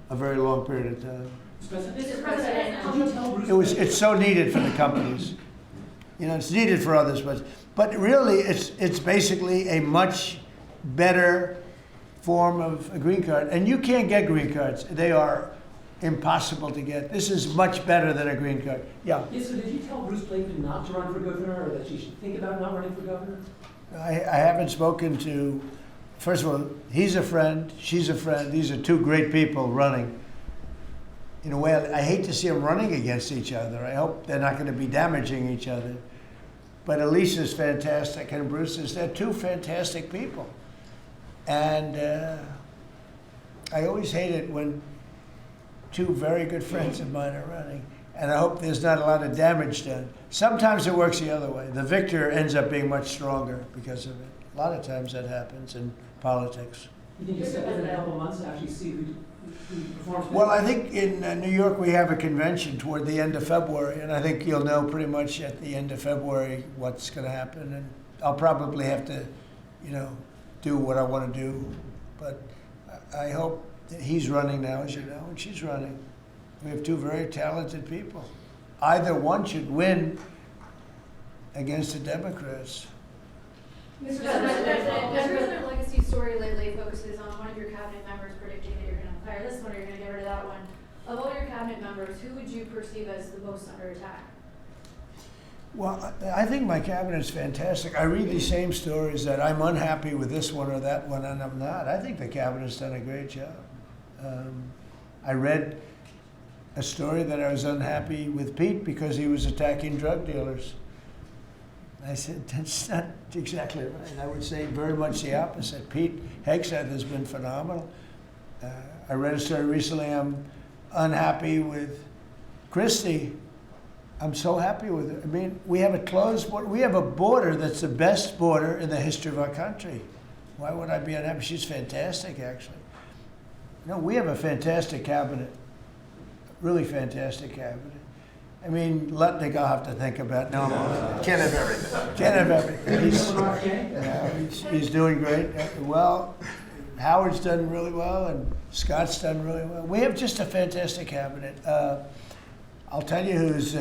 a very long period of time. Mr. President, could you tell Bruce? It's so needed for the companies. You know, it's needed for others, but really it's basically a much better form of a green card. And you can't get green cards. They are impossible to get. This is much better than a green card. Yeah. Yes, so did you tell Bruce Blakeman not to run for governor, or that she should think about not running for governor? I haven't spoken to, first of all, he's a friend, she's a friend. These are two great people running. In a way, I hate to see them running against each other. I hope they're not going to be damaging each other. But Elisa's fantastic, and Bruce is, they're two fantastic people. And I always hate it when two very good friends of mine are running. And I hope there's not a lot of damage done. Sometimes it works the other way. The victor ends up being much stronger because of it. A lot of times that happens in politics. You think you step in a couple months to actually see who performs? Well, I think in New York we have a convention toward the end of February, and I think you'll know pretty much at the end of February what's going to happen. And I'll probably have to, you know, do what I want to do. But I hope that he's running now, as you know, and she's running. We have two very talented people. Either one should win against the Democrats. Mr. President, the Prisoner Legacy story lately focuses on one of your cabinet members predicting that you're going to fire this one or you're going to get rid of that one. Of all your cabinet members, who would you perceive as the most under attack? Well, I think my cabinet's fantastic. I read these same stories that I'm unhappy with this one or that one, and I'm not. I think the cabinet's done a great job. I read a story that I was unhappy with Pete because he was attacking drug dealers. I said, that's not exactly right. I would say very much the opposite. Pete Hegseth has been phenomenal. I read a story recently, I'm unhappy with Christie. I'm so happy with it. I mean, we have a closed border. We have a border that's the best border in the history of our country. Why would I be unhappy? She's fantastic, actually. No, we have a fantastic cabinet, really fantastic cabinet. I mean, Lutnick I'll have to think about. No, Can't have everything. can't have everything. He's doing great. Well, Howard's done really well, and Scott's done really well. We have just a fantastic cabinet. I'll tell you who's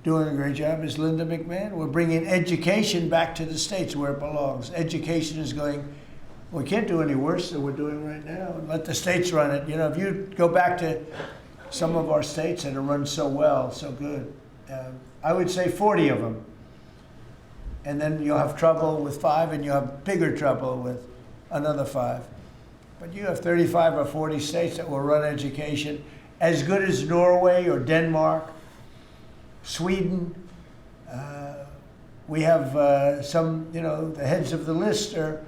doing a great job is Linda McMahon. We're bringing education back to the states where it belongs. Education is going, we can't do any worse than we're doing right now. Let the states run it. You know, if you go back to some of our states that have run so well, so good, I would say 40 of them. And then you'll have trouble with 5, and you'll have bigger trouble with another 5. But you have 35 or 40 states that will run education as good as Norway or Denmark, Sweden. We have some, you know, the heads of the list are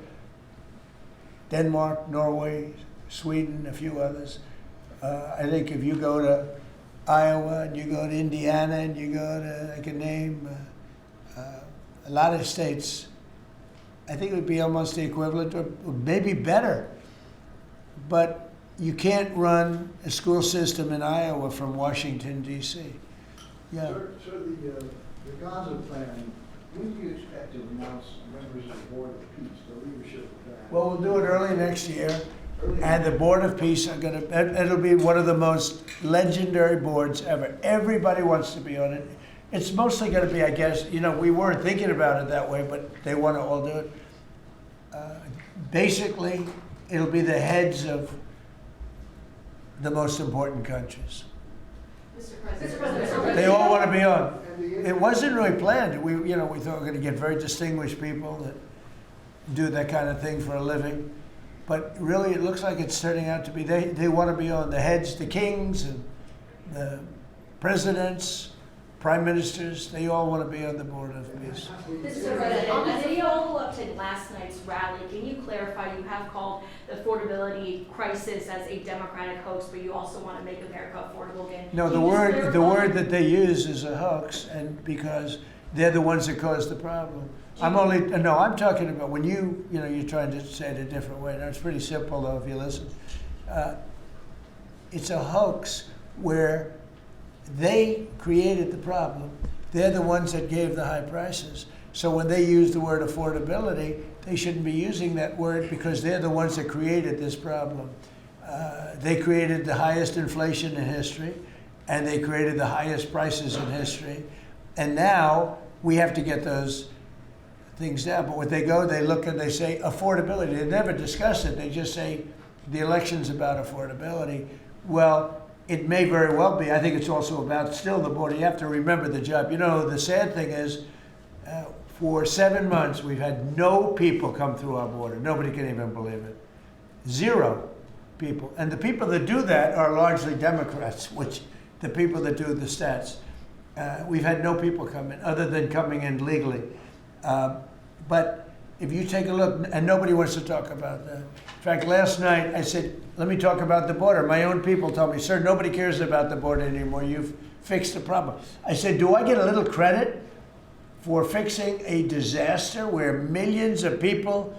Denmark, Norway, Sweden, a few others. I think if you go to Iowa and you go to Indiana and you go to, I can name a lot of states, I think it would be almost the equivalent or maybe better. But you can't run a school system in Iowa from Washington, D.C. Yeah. Sir, the Gaza plan, when do you expect to announce members of the Board of Peace, the leadership of that? Well, we'll do it early next year. And the Board of Peace are going to, it'll be one of the most legendary boards ever. Everybody wants to be on it. It's mostly going to be, I guess, you know, we weren't thinking about it that way, but they want to all do it. Basically, it'll be the heads of the most important countries. Mr. President. They all want to be on. It wasn't really planned. We thought we were going to get very distinguished people that do that kind of thing for a living. But really, it looks like it's turning out to be, they want to be on. The heads, the kings and the presidents, prime ministers, they all want to be on the Board of Peace. Mr. President, as a follow-up to last night's rally, can you clarify, you have called the affordability crisis as a Democratic hoax, but you also want to make America affordable again? No, the word that they use is a hoax, and because they're the ones that caused the problem. I'm talking about when you're trying to say it a different way. Now, it's pretty simple, though, if you listen. It's a hoax where they created the problem. They're the ones that gave the high prices. So when they use the word affordability, they shouldn't be using that word because they're the ones that created this problem. They created the highest inflation in history, and they created the highest prices in history. And now we have to get those things down. But when they go, they look and they say affordability. They never discuss it. They just say the election's about affordability. Well, it may very well be. I think it's also about still the border. You have to remember the job. You know, the sad thing is for 7 months, we've had no people come through our border. Nobody can even believe it. 0 people. And the people that do that are largely Democrats, which the people that do the stats. We've had no people come in other than coming in legally. But if you take a look, and nobody wants to talk about that. In fact, last night I said, let me talk about the border. My own people told me, sir, nobody cares about the border anymore. You've fixed the problem. I said, do I get a little credit for fixing a disaster where millions of people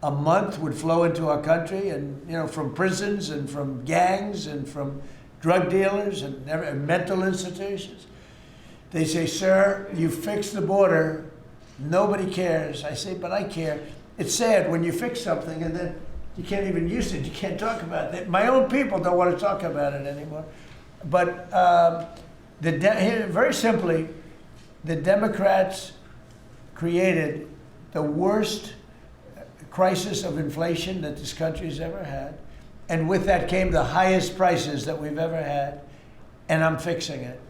a month would flow into our country, and from prisons and from gangs and from drug dealers and mental institutions? They say, sir, you fixed the border. Nobody cares. I say, but I care. It's sad when you fix something and then you can't even use it. You can't talk about it. My own people don't want to talk about it anymore. But very simply, the Democrats created the worst crisis of inflation that this country's ever had. And with that came the highest prices that we've ever had. And I'm fixing it.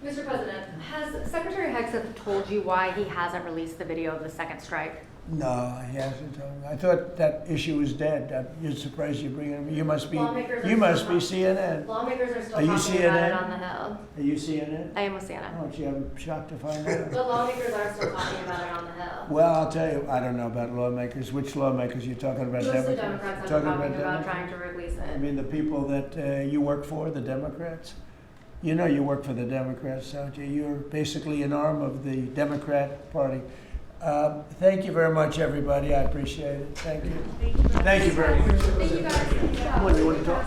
Mr. President, has Secretary Hegseth told you why he hasn't released the video of the second strike? No, he hasn't told me. I thought that issue was dead. You're surprised you bring it up. You must be CNN. Lawmakers are still Are you talking about it CNN? on the Hill. Are you CNN? I am with CNN. Oh, gee, I'm shocked to find out. But lawmakers are still talking about it on the Hill. Well, I'll tell you, I don't know about lawmakers. Which lawmakers? You're talking about Most of the Democrats? Democrats have Talking been talking about Democrats? trying to release I it. mean, the people that you work for, the Democrats? You know you work for the Democrats, don't you? You're basically an arm of the Democrat Party. Thank you very much, everybody. I appreciate it. Thank you. Thank you very much. Thank you guys. Come on, you want to talk?